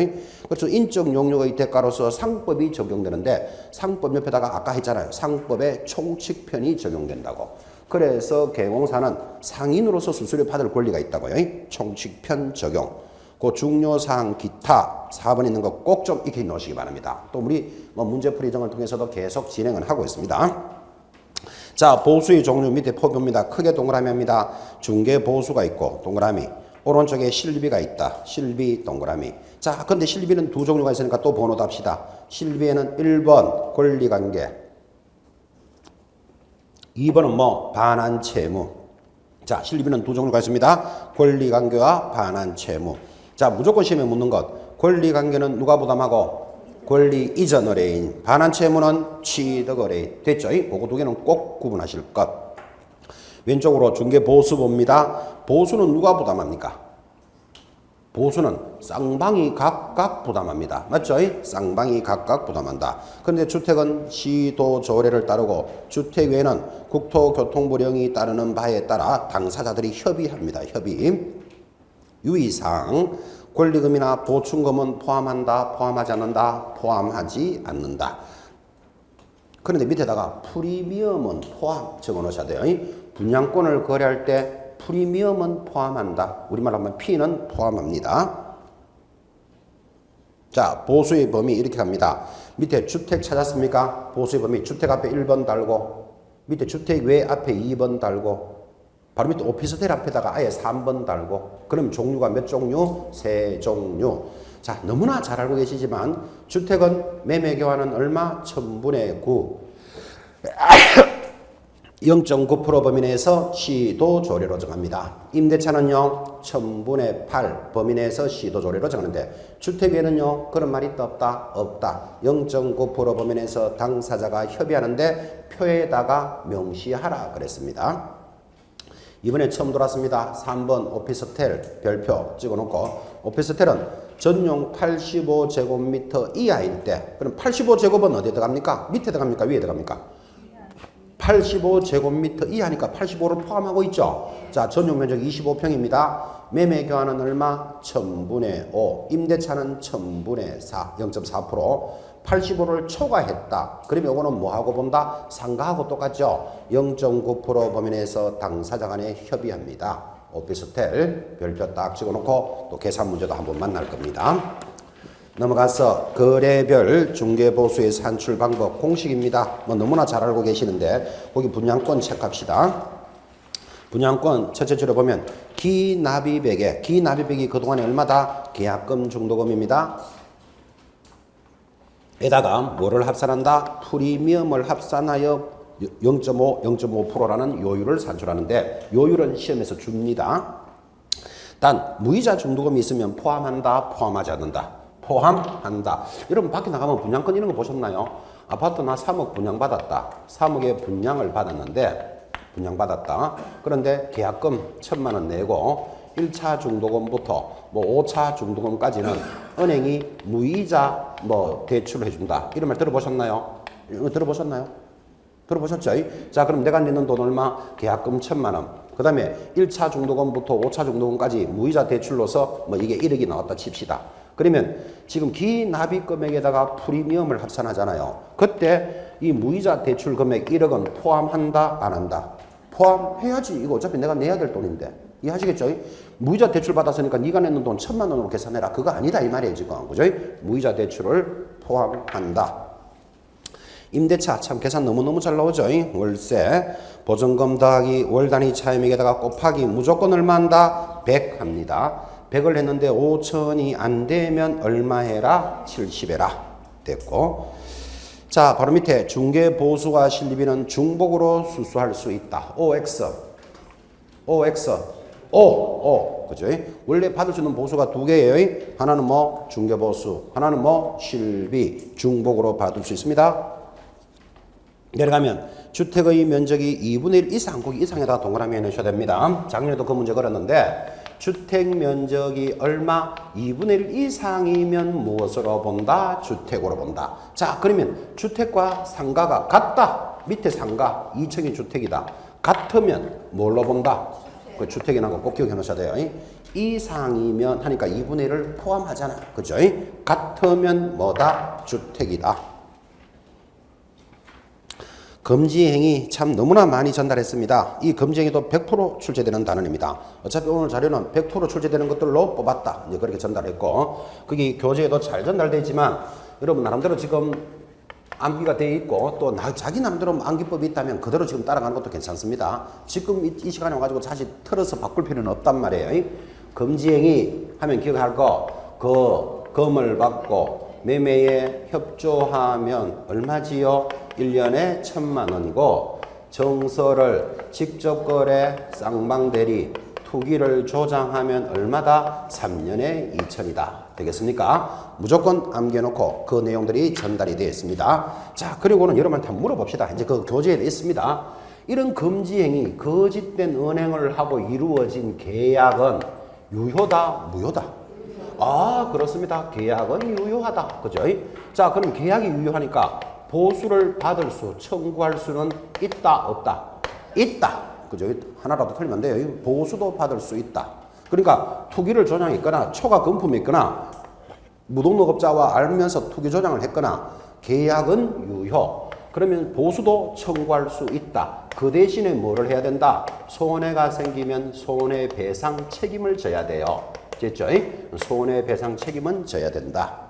그래서 인적 용역의 대가로서 상법이 적용되는데 상법 옆에다가 아까 했잖아요. 상법에 총칙편이 적용된다고. 그래서 개공사는 상인으로서 수수료 받을 권리가 있다고요. 총칙편 적용. 그 중요사항 기타 4번 있는 거 꼭 좀 익혀 놓으시기 바랍니다. 또 우리 문제풀이 등을 통해서도 계속 진행을 하고 있습니다. 자, 보수의 종류 밑에 포교입니다. 크게 동그라미 합니다. 중개 보수가 있고 동그라미. 오른쪽에 실비가 있다. 실비 동그라미. 자, 근데 실비는 두 종류가 있으니까 또 번호도 합시다. 실비에는 1번 권리관계, 2번은 반환 채무. 자, 실비는 두 종류가 있습니다. 권리관계와 반환 채무. 자, 무조건 시험에 묻는 것. 권리관계는 누가 부담하고? 권리 이전 의뢰인. 반환 채무는 취득 의뢰인. 됐죠? 그거 두 개는 꼭 구분하실 것. 왼쪽으로 중개 보수 봅니다. 보수는 누가 부담합니까? 보수는 쌍방이 각각 부담합니다. 맞죠? 쌍방이 각각 부담한다. 그런데 주택은 시도 조례를 따르고 주택 외에는 국토교통부령이 따르는 바에 따라 당사자들이 협의합니다. 협의. 유의사항, 권리금이나 보충금은 포함한다, 포함하지 않는다, 포함하지 않는다. 그런데 밑에다가 프리미엄은 포함 적어놓으셔야 돼요. 분양권을 거래할 때 프리미엄은 포함한다. 우리말로 하면 P는 포함합니다. 자, 보수의 범위 이렇게 갑니다. 밑에 주택 찾았습니까? 보수의 범위 주택 앞에 1번 달고 밑에 주택 외 앞에 2번 달고 바로 밑에 오피스텔 앞에다가 아예 3번 달고 그럼 종류가 몇 종류? 3종류. 자, 너무나 잘 알고 계시지만 주택은 매매 교환은 얼마? 1000분의 9. 0.9% 범위 내에서 시도 조례로 정합니다. 임대차는요 1000분의 8 범위 내에서 시도 조례로 정하는데 주택에는요 그런 말이 있다 없다? 없다. 0.9% 범위 내에서 당사자가 협의하는데 표에다가 명시하라 그랬습니다. 이번에 처음 들어왔습니다. 3번 오피스텔 별표 찍어놓고 오피스텔은 전용 85제곱미터 이하일 때 그럼 85제곱은 어디에 들어갑니까? 밑에 들어갑니까? 위에 들어갑니까? 85제곱미터 이하니까 85를 포함하고 있죠. 자, 전용 면적 25평입니다. 매매 교환은 얼마? 1000분의 5. 임대차는 1000분의 4. 0.4%. 85를 초과했다. 그러면 이거는 뭐하고 본다? 상가하고 똑같죠. 0.9% 범위 내에서 당사자 간에 협의합니다. 오피스텔 별표 딱 찍어놓고 또 계산 문제도 한번 만날 겁니다. 넘어가서 거래별 중개보수의 산출 방법 공식입니다. 너무나 잘 알고 계시는데 거기 분양권 체크합시다. 분양권 첫째 줄에 보면 기납입액에 기납입액이 그동안에 얼마다? 계약금 중도금입니다. 에다가 뭐를 합산한다? 프리미엄을 합산하여 0.5%라는 요율을 산출하는데 요율은 시험에서 줍니다. 단 무이자 중도금이 있으면 포함한다? 포함하지 않는다? 포함한다. 여러분 밖에 나가면 분양권 이런 거 보셨나요? 아파트 나 3억 분양받았다. 3억의 분양을 받았는데 분양받았다. 그런데 계약금 1000만 원 내고 1차 중도금부터 5차 중도금까지는 은행이 무이자 대출을 해준다. 이런 말 들어보셨나요? 들어보셨나요? 들어보셨죠? 자, 그럼 내가 내는 돈 얼마? 계약금 1000만 원. 그 다음에 1차 중도금부터 5차 중도금까지 무이자 대출로서 이게 1억이 나왔다 칩시다. 그러면 지금 기납입 금액에다가 프리미엄을 합산하잖아요. 그때 이 무이자 대출 금액 1억은 포함한다? 안 한다? 포함해야지. 이거 어차피 내가 내야 될 돈인데. 이해하시겠죠? 무이자 대출 받았으니까 네가 내는 돈 1000만 원으로 계산해라. 그거 아니다 이 말이에요 지금. 그죠? 무이자 대출을 포함한다. 임대차 참 계산 너무너무 잘 나오죠. 월세 보증금 더하기 월 단위 차임액에다가 곱하기 무조건 얼마 한다? 100 합니다. 100을 했는데 5천이 안 되면 얼마 해라? 70 해라. 됐고. 자, 바로 밑에 중개 보수와 실리비는 중복으로 수수할 수 있다. OX. 그죠? 원래 받을 수 있는 보수가 두 개예요. 하나는 뭐 중개 보수, 하나는 뭐 실비, 중복으로 받을 수 있습니다. 내려가면 주택의 면적이 2분의 1 이상, 거기 이상에다가 동그라미 해놓으셔야 됩니다. 작년에도 그 문제 걸었는데 주택 면적이 얼마? 2분의 1 이상이면 무엇으로 본다? 주택으로 본다. 자, 그러면 주택과 상가가 같다. 밑에 상가 2층이 주택이다. 같으면 뭘로 본다? 그 주택이라는 거 꼭 기억해 놓으셔야 돼요. 이상이면 하니까 2분의 1을 포함하잖아. 그죠? 같으면 뭐다? 주택이다. 금지행위 참 너무나 많이 전달했습니다. 이 금지행위도 100% 출제되는 단원입니다. 어차피 오늘 자료는 100% 출제되는 것들로 뽑았다. 이제 그렇게 전달했고, 그게 교재에도 잘 전달되어 있지만, 여러분 나름대로 지금 암기가 되어 있고, 또 자기 나름대로 암기법이 있다면 그대로 지금 따라가는 것도 괜찮습니다. 지금 이 시간에 와가지고 사실 틀어서 바꿀 필요는 없단 말이에요. 금지행위 하면 기억할 거, 금을 받고 매매에 협조하면 얼마지요? 1년에 1,000만 원이고, 정서를 직접 거래, 쌍방대리, 투기를 조장하면 얼마다? 3년에 2천이다. 되겠습니까? 무조건 암기해놓고 그 내용들이 전달이 되어 있습니다. 자, 그리고는 여러분한테 한번 물어봅시다. 이제 그 교재에 있습니다. 이런 금지행위, 거짓된 은행을 하고 이루어진 계약은 유효다, 무효다? 아, 그렇습니다. 계약은 유효하다. 그죠? 자, 그럼 계약이 유효하니까 보수를 받을 수, 청구할 수는 있다, 없다? 있다. 그죠? 하나라도 틀리면 안 돼요. 보수도 받을 수 있다. 그러니까 투기를 조장했거나 초과 금품이 있거나 무등록업자와 알면서 투기 조장을 했거나 계약은 유효. 그러면 보수도 청구할 수 있다. 그 대신에 뭐를 해야 된다? 손해가 생기면 손해배상 책임을 져야 돼요. 됐죠? 손해배상 책임은 져야 된다.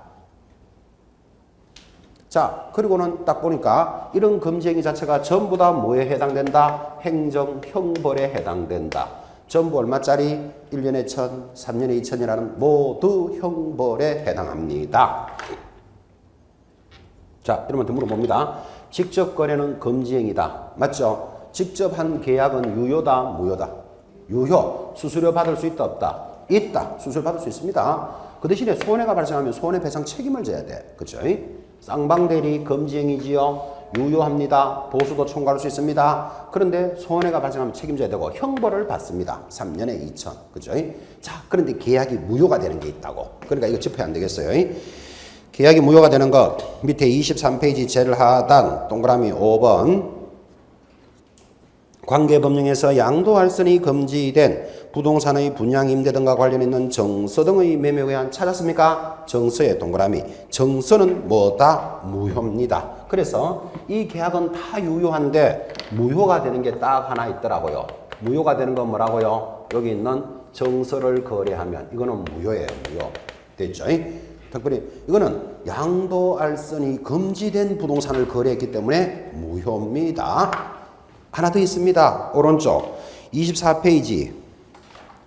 자, 그리고는 딱 보니까 이런 금지행위 자체가 전부 다 뭐에 해당된다? 행정 형벌에 해당된다. 전부 얼마짜리? 1년에 1,000, 3년에 2,000이라는 모두 형벌에 해당합니다. 자, 여러분한테 물어봅니다. 직접 거래는 금지행위다. 맞죠? 직접 한 계약은 유효다, 무효다? 유효. 수수료 받을 수 있다, 없다? 있다. 수수료 받을 수 있습니다. 그 대신에 손해가 발생하면 손해배상 책임을 져야 돼. 그죠? 쌍방대리 금지행위지요. 유효합니다. 보수도 청구할 수 있습니다. 그런데 손해가 발생하면 책임져야 되고 형벌을 받습니다. 3년에 2천. 그죠? 자, 그런데 계약이 무효가 되는 게 있다고. 그러니까 이거 짚어야 안 되겠어요. 계약이 무효가 되는 것 밑에 23페이지 제일 하단 동그라미 5번 관계법령에서 양도할선이 금지된 부동산의 분양, 임대 등과 관련 있는 정서 등의 매매에 의한 찾았습니까? 정서의 동그라미. 정서는 뭐다? 무효입니다. 그래서 이 계약은 다 유효한데 무효가 되는 게 딱 하나 있더라고요. 무효가 되는 건 뭐라고요? 여기 있는 정서를 거래하면 이거는 무효예요. 무효. 됐죠? 특별히 이거는 양도할선이 금지된 부동산을 거래했기 때문에 무효입니다. 하나 더 있습니다. 오른쪽 24페이지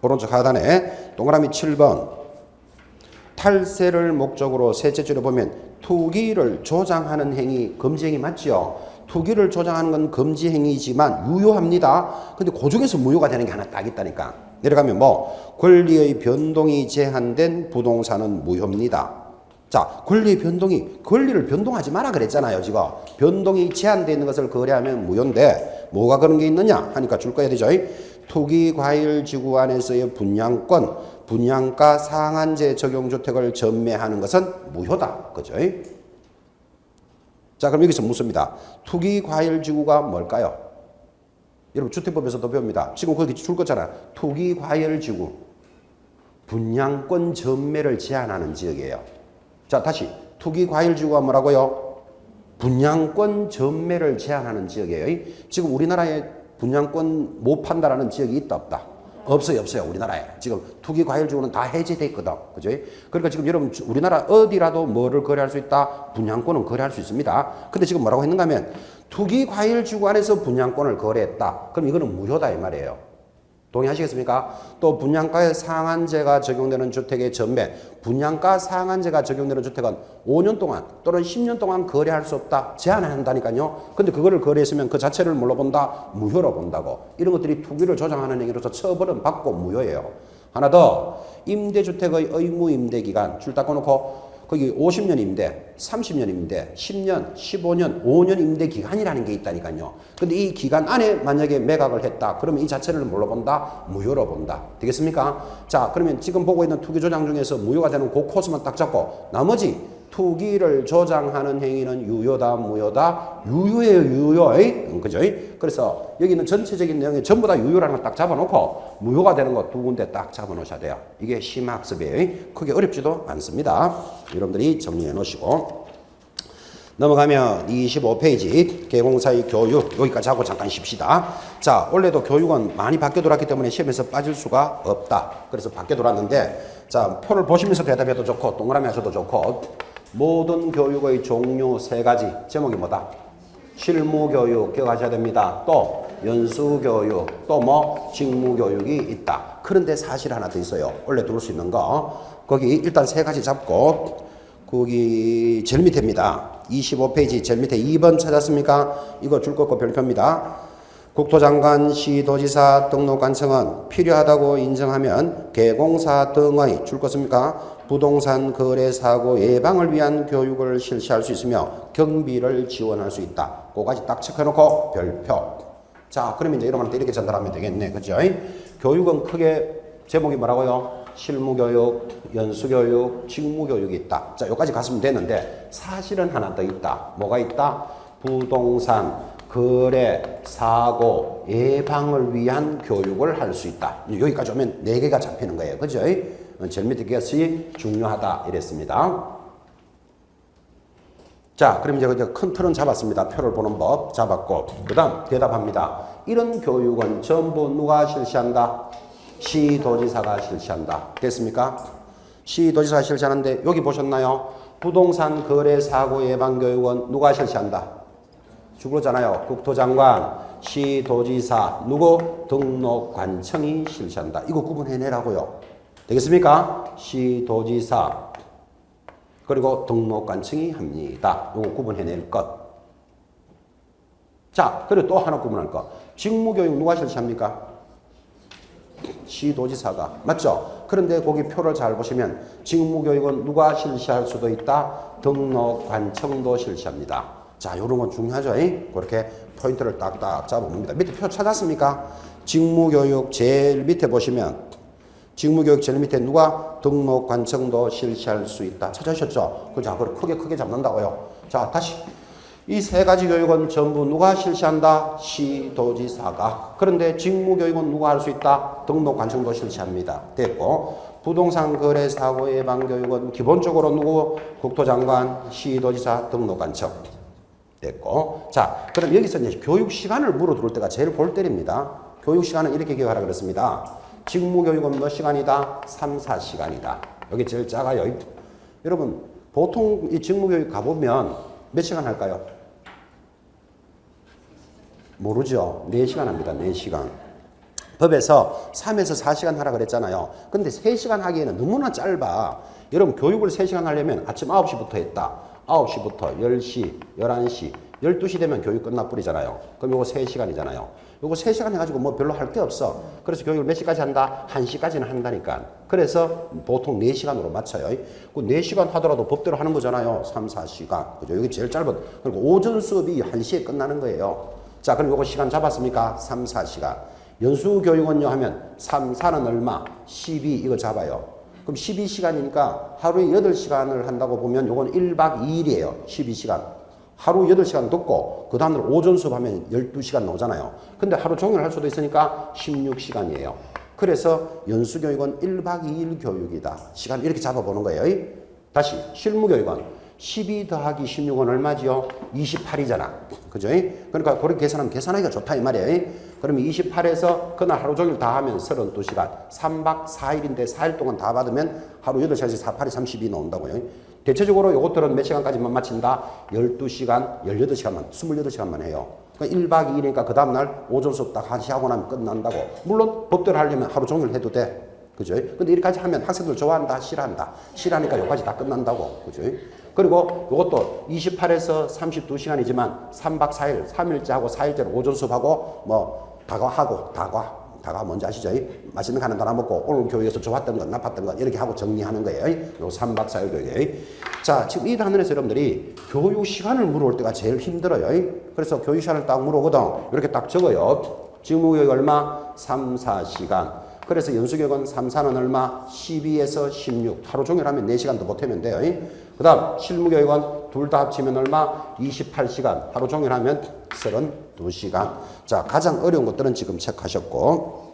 오른쪽 하단에 동그라미 7번 탈세를 목적으로 셋째 줄에 보면 투기를 조장하는 행위 금지행위 맞죠? 투기를 조장하는 건 금지행위지만 유효합니다. 근데 그 중에서 무효가 되는 게 하나 딱 있다니까. 내려가면 뭐 권리의 변동이 제한된 부동산은 무효입니다. 자, 권리의 변동이 권리를 변동하지 마라 그랬잖아요. 지금 변동이 제한되어 있는 것을 거래하면 무효인데 뭐가 그런 게 있느냐 하니까 줄 거야 되죠. 투기과열지구 안에서의 분양권, 분양가 상한제 적용주택을 전매하는 것은 무효다. 그죠? 자, 그럼 여기서 묻습니다. 투기과열지구가 뭘까요? 여러분 주택법에서도 배웁니다. 지금 거기 줄 거잖아. 투기과열지구, 분양권 전매를 제한하는 지역이에요. 자, 다시 투기과열지구가 뭐라고요? 분양권 전매를 제한하는 지역이에요. 지금 우리나라에 분양권 못 판다라는 지역이 있다 없다? 없어요, 없어요. 우리나라에. 지금 투기 과열지구는 다 해제돼 있거든. 그죠? 그러니까 지금 여러분 우리나라 어디라도 뭐를 거래할 수 있다? 분양권은 거래할 수 있습니다. 근데 지금 뭐라고 했는가 하면 투기 과열지구 안에서 분양권을 거래했다. 그럼 이거는 무효다 이 말이에요. 동의하시겠습니까? 또 분양가의 상한제가 적용되는 주택의 전매, 분양가 상한제가 적용되는 주택은 5년 동안 또는 10년 동안 거래할 수 없다. 제한한다니까요. 근데 그거를 거래했으면 그 자체를 뭘로 본다? 무효로 본다고. 이런 것들이 투기를 조장하는 행위로서 처벌은 받고 무효예요. 하나 더, 임대주택의 의무 임대기간 줄 닦아놓고 거기 50년 임대, 30년 임대, 10년, 15년, 5년 임대 기간이라는 게 있다니까요. 근데 이 기간 안에 만약에 매각을 했다. 그러면 이 자체를 뭘로 본다? 무효로 본다. 되겠습니까? 자, 그러면 지금 보고 있는 투기 조장 중에서 무효가 되는 그 코스만 딱 잡고 나머지 투기를 조장하는 행위는 유효다, 무효다? 유효예요, 유효. 그죠? 그래서 여기는 전체적인 내용이 전부 다 유효라는 걸 딱 잡아놓고 무효가 되는 거 두 군데 딱 잡아놓으셔야 돼요. 이게 심화학습이에요. 크게 어렵지도 않습니다. 여러분들이 정리해 놓으시고. 넘어가면 25페이지 개공사의 교육 여기까지 하고 잠깐 쉽시다. 자, 원래도 교육은 많이 바뀌어 돌았기 때문에 시험에서 빠질 수가 없다. 그래서 바뀌어 돌았는데 자, 표를 보시면서 대답해도 좋고 동그라미 하셔도 좋고 모든 교육의 종류 세 가지 제목이 뭐다? 실무교육 기억하셔야 됩니다. 또 연수교육 또 뭐 직무교육이 있다. 그런데 사실 하나 더 있어요. 원래 들을 수 있는 거 거기 일단 세 가지 잡고 거기 제일 밑에입니다. 25페이지 제일 밑에 2번 찾았습니까? 이거 줄 긋고 별표입니다. 국토장관, 시도지사 등록관청은 필요하다고 인정하면 개공사 등의 줄 것입니까? 부동산 거래 사고 예방을 위한 교육을 실시할 수 있으며 경비를 지원할 수 있다. 그거까지 딱 체크해놓고 별표. 자, 그러면 이제 이러면 이렇게 전달하면 되겠네. 그죠? 교육은 크게 제목이 뭐라고요? 실무교육, 연수교육, 직무교육이 있다. 자, 여기까지 갔으면 되는데 사실은 하나 더 있다. 뭐가 있다? 부동산, 거래, 사고, 예방을 위한 교육을 할 수 있다. 여기까지 오면 4개가 잡히는 거예요. 그죠? 제일 밑에 것이 중요하다. 이랬습니다. 자, 그럼 이제 큰 틀은 잡았습니다. 표를 보는 법 잡았고, 그 다음 대답합니다. 이런 교육은 전부 누가 실시한다? 시도지사가 실시한다. 됐습니까? 시도지사가 실시하는데 여기 보셨나요? 부동산 거래 사고 예방 교육은 누가 실시한다? 그러잖아요. 국토장관, 시도지사, 누구? 등록관청이 실시한다. 이거 구분해내라고요. 되겠습니까? 시도지사 그리고 등록관청이 합니다. 이거 구분해낼 것. 자, 그리고 또 하나 구분할 것. 직무교육 누가 실시합니까? 시도지사가. 맞죠? 그런데 거기 표를 잘 보시면 직무교육은 누가 실시할 수도 있다? 등록관청도 실시합니다. 자, 요런 건 중요하죠. 그렇게 포인트를 딱딱 잡아봅니다. 밑에 표 찾았습니까? 직무교육 제일 밑에 보시면 직무교육 제일 밑에 누가? 등록관청도 실시할 수 있다. 찾으셨죠? 자, 그걸 크게 잡는다고요. 자, 다시. 이 세 가지 교육은 전부 누가 실시한다? 시도지사가. 그런데 직무교육은 누가 할 수 있다? 등록관청도 실시합니다. 됐고, 부동산 거래 사고 예방 교육은 기본적으로 누구? 국토장관, 시도지사, 등록관청. 됐고, 자, 그럼 여기서 이제 교육 시간을 물어 들어올 때가 제일 볼 때입니다. 교육 시간은 이렇게 기억하라 그랬습니다. 직무교육은 몇 시간이다? 3, 4시간이다. 여기 제일 작아요. 여러분, 보통 이 직무교육 가보면 몇 시간 할까요? 모르죠. 4시간 합니다. 4시간. 법에서 3에서 4시간 하라 그랬잖아요. 근데 3시간 하기에는 너무나 짧아. 여러분, 교육을 3시간 하려면 아침 9시부터 했다. 9시부터 10시, 11시, 12시 되면 교육 끝나버리잖아요. 그럼 요거 3시간이잖아요. 요거 3시간 해가지고 뭐 별로 할 게 없어. 그래서 교육을 몇 시까지 한다? 1시까지는 한다니까. 그래서 보통 4시간으로 맞춰요. 그 4시간 하더라도 법대로 하는 거잖아요. 3, 4시간. 그죠? 여기 제일 짧은. 그리고 오전 수업이 1시에 끝나는 거예요. 자, 그럼 요거 시간 잡았습니까? 3, 4시간. 연수교육은요 하면 3, 4는 얼마? 12 이거 잡아요. 그럼 12시간이니까 하루에 8시간을 한다고 보면 요건 1박 2일이에요. 12시간. 하루 8시간 듣고 그 다음날 오전 수업하면 12시간 나오잖아요. 근데 하루 종일 할 수도 있으니까 16시간이에요. 그래서 연수교육은 1박 2일 교육이다. 시간 이렇게 잡아보는 거예요. 다시 실무교육은 12 더하기 16은 얼마지요? 28이잖아. 그죠? 그러니까 그렇게 계산하면 계산하기가 좋다 이 말이에요. 그러면 28에서 그날 하루 종일 다 하면 32시간. 3박 4일인데 4일 동안 다 받으면 하루 8시간씩 4, 8이 32 나온다고요. 대체적으로 이것들은 몇 시간까지만 마친다? 12시간, 18시간만, 28시간만 해요. 그러니까 1박 2일이니까 그 다음날 오전 수업 딱 한시 하고 나면 끝난다고. 물론 법대로 하려면 하루 종일 해도 돼. 그죠? 근데 이렇게까지 하면 학생들 좋아한다? 싫어한다? 싫어하니까 여기까지 다 끝난다고. 그죠? 그리고 이것도 28에서 32시간이지만 3박 4일, 3일째 하고 4일째로 오전 수업하고 뭐 다과 뭔지 아시죠? 맛있는 거 하나 다 먹고 오늘 교육에서 좋았던 것, 나빴던 것 이렇게 하고 정리하는 거예요. 요 3박 4일 교육에. 자, 지금 이 단원에서 여러분들이 교육 시간을 물어올 때가 제일 힘들어요. 그래서 교육 시간을 딱 물어오거든. 이렇게 딱 적어요. 직무교육 얼마? 3, 4시간. 그래서 연수교육은 3, 4는 얼마? 12에서 16. 하루 종일 하면 4시간도 못하면 돼요. 그 다음 실무교육은 둘 다 합치면 얼마? 28시간. 하루 종일 하면 32시간. 자, 가장 어려운 것들은 지금 체크하셨고,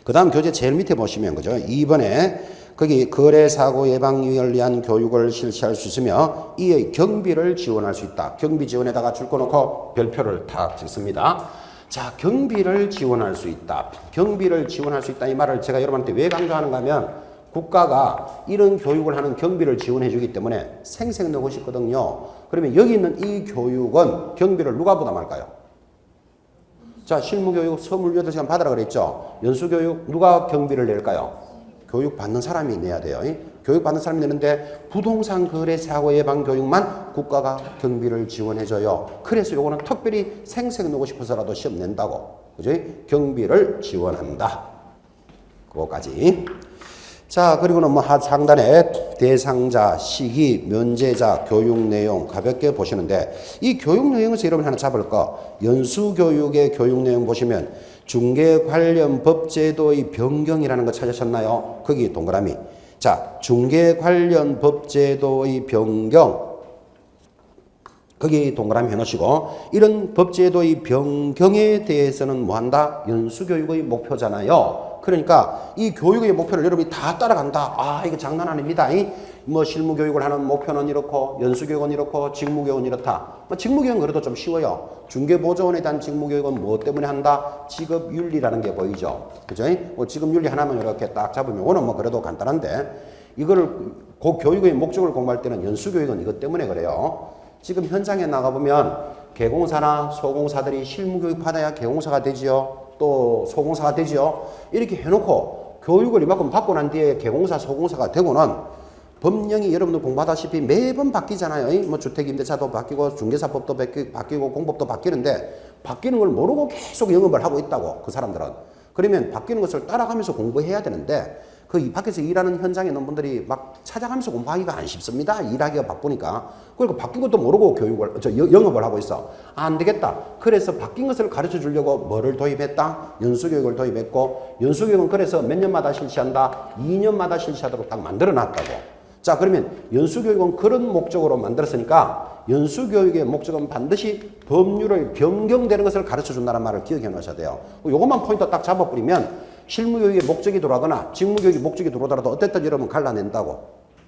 그 다음 교재 제일 밑에 보시면, 그죠? 2번에 거기 거래사고 예방을 위한 교육을 실시할 수 있으며 이의 경비를 지원할 수 있다. 경비 지원에다가 줄 거 놓고 별표를 탁 찍습니다. 자, 경비를 지원할 수 있다. 경비를 지원할 수 있다. 이 말을 제가 여러분한테 왜 강조하는가 하면 국가가 이런 교육을 하는 경비를 지원해 주기 때문에 생생 넣고 싶거든요. 그러면 여기 있는 이 교육은 경비를 누가 부담할까요? 자, 실무교육 28시간 받으라 그랬죠. 연수교육 누가 경비를 낼까요? 교육 받는 사람이 내야 돼요. 교육 받는 사람이 내는데 부동산 거래 사고 예방 교육만 국가가 경비를 지원해 줘요. 그래서 요거는 특별히 생생 넣고 싶어서라도 시험 낸다고. 그죠? 경비를 지원한다. 그거까지. 자, 그리고는 뭐 상단에 대상자, 시기, 면제자, 교육 내용 가볍게 보시는데 이 교육 내용에서 여러분 하나 잡을 거 연수교육의 교육 내용 보시면 중개 관련 법제도의 변경이라는 거 찾으셨나요? 거기 동그라미. 자, 중개 관련 법제도의 변경. 거기 동그라미 해놓으시고 이런 법제도의 변경에 대해서는 뭐 한다? 연수교육의 목표잖아요. 그러니까 이 교육의 목표를 여러분이 다 따라간다. 아, 이거 장난 아닙니다. 뭐 실무교육을 하는 목표는 이렇고 연수교육은 이렇고 직무교육은 이렇다. 뭐 직무교육은 그래도 좀 쉬워요. 중개보조원에 대한 직무교육은 뭐 때문에 한다? 직업윤리라는 게 보이죠. 그죠? 뭐 직업윤리 하나만 이렇게 딱 잡으면 오는 뭐 그래도 간단한데 이거를 그 교육의 목적을 공부할 때는 연수교육은 이것 때문에 그래요. 지금 현장에 나가보면 개공사나 소공사들이 실무교육 받아야 개공사가 되지요. 또 소공사가 되지요. 이렇게 해놓고 교육을 이만큼 받고 난 뒤에 개공사, 소공사가 되고는 법령이 여러분들 공부하다시피 매번 바뀌잖아요. 뭐 주택임대차도 바뀌고 중개사법도 바뀌고 공법도 바뀌는데 바뀌는 걸 모르고 계속 영업을 하고 있다고 그 사람들은. 그러면 바뀌는 것을 따라가면서 공부해야 되는데 그 밖에서 일하는 현장에 있는 분들이 막 찾아가면서 공부하기가 안 쉽습니다. 일하기가 바쁘니까. 그리고 바뀐 것도 모르고 영업을 하고 있어. 안 되겠다. 그래서 바뀐 것을 가르쳐 주려고 뭐를 도입했다? 연수교육을 도입했고 연수교육은 그래서 몇 년마다 실시한다? 2년마다 실시하도록 딱 만들어 놨다고. 자, 그러면 연수교육은 그런 목적으로 만들었으니까 연수교육의 목적은 반드시 법률을 변경되는 것을 가르쳐 준다는 말을 기억해 놓으셔야 돼요. 요것만 포인트 딱 잡아버리면 실무교육의 목적이 들어가거나 직무교육의 목적이 들어오더라도 어쨌든 여러분 갈라낸다고.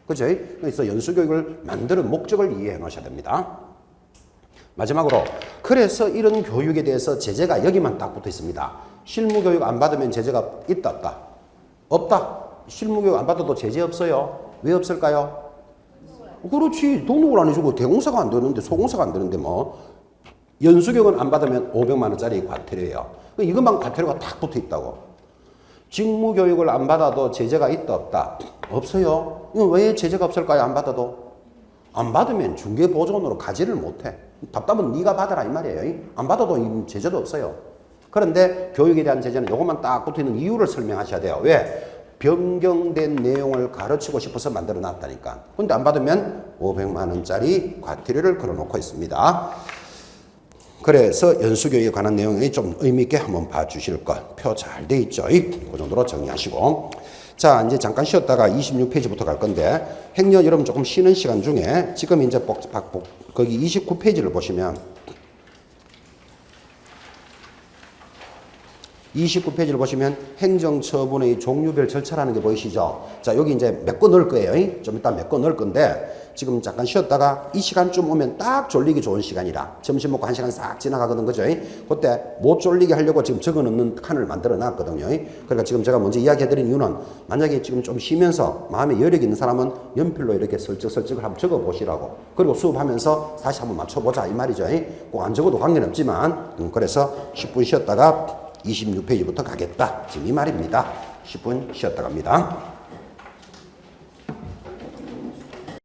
그죠? 그래서 연수교육을 만드는 목적을 이해해 놓으셔야 됩니다. 마지막으로 그래서 이런 교육에 대해서 제재가 여기만 딱 붙어 있습니다. 실무교육 안 받으면 제재가 있다 없다? 없다. 실무교육 안 받아도 제재 없어요. 왜 없을까요? 그렇지. 등록을 안 해주고 대공사가 안 되는데 소공사가 안 되는데 뭐 연수교육은 안 받으면 500만 원짜리 과태료예요. 이것만 과태료가 딱 붙어 있다고. 직무교육을 안 받아도 제재가 있다 없다? 없어요. 왜 제재가 없을까요? 안 받아도? 안 받으면 중개보조원으로 가지를 못해. 답답은 네가 받아라 이 말이에요. 안 받아도 제재도 없어요. 그런데 교육에 대한 제재는 이것만 딱 붙어있는 이유를 설명하셔야 돼요. 왜? 변경된 내용을 가르치고 싶어서 만들어 놨다니까. 근데 안 받으면 500만 원짜리 과태료를 걸어놓고 있습니다. 그래서 연수교육에 관한 내용이 좀 의미있게 한번 봐주실 것. 표 잘 돼 있죠? 그 정도로 정리하시고. 자, 이제 잠깐 쉬었다가 26페이지부터 갈 건데, 행여 여러분 조금 쉬는 시간 중에 지금 이제 거기 29페이지를 보시면 29페이지를 보시면 행정처분의 종류별 절차라는 게 보이시죠? 자, 여기 이제 몇 거 넣을 거예요. 좀 이따 몇 거 넣을 건데, 지금 잠깐 쉬었다가 이 시간쯤 오면 딱 졸리기 좋은 시간이라 점심 먹고 1시간 싹 지나가거든, 그죠? 그때 못 졸리게 하려고 지금 적어 놓는 칸을 만들어 놨거든요. 그러니까 지금 제가 먼저 이야기해 드린 이유는 만약에 지금 좀 쉬면서 마음에 여력이 있는 사람은 연필로 이렇게 슬쩍슬쩍 한번 적어 보시라고. 그리고 수업하면서 다시 한번 맞춰보자 이 말이죠. 꼭 안 적어도 관계는 없지만 그래서 10분 쉬었다가 26페이지부터 가겠다 지금 이 말입니다. 10분 쉬었다 갑니다.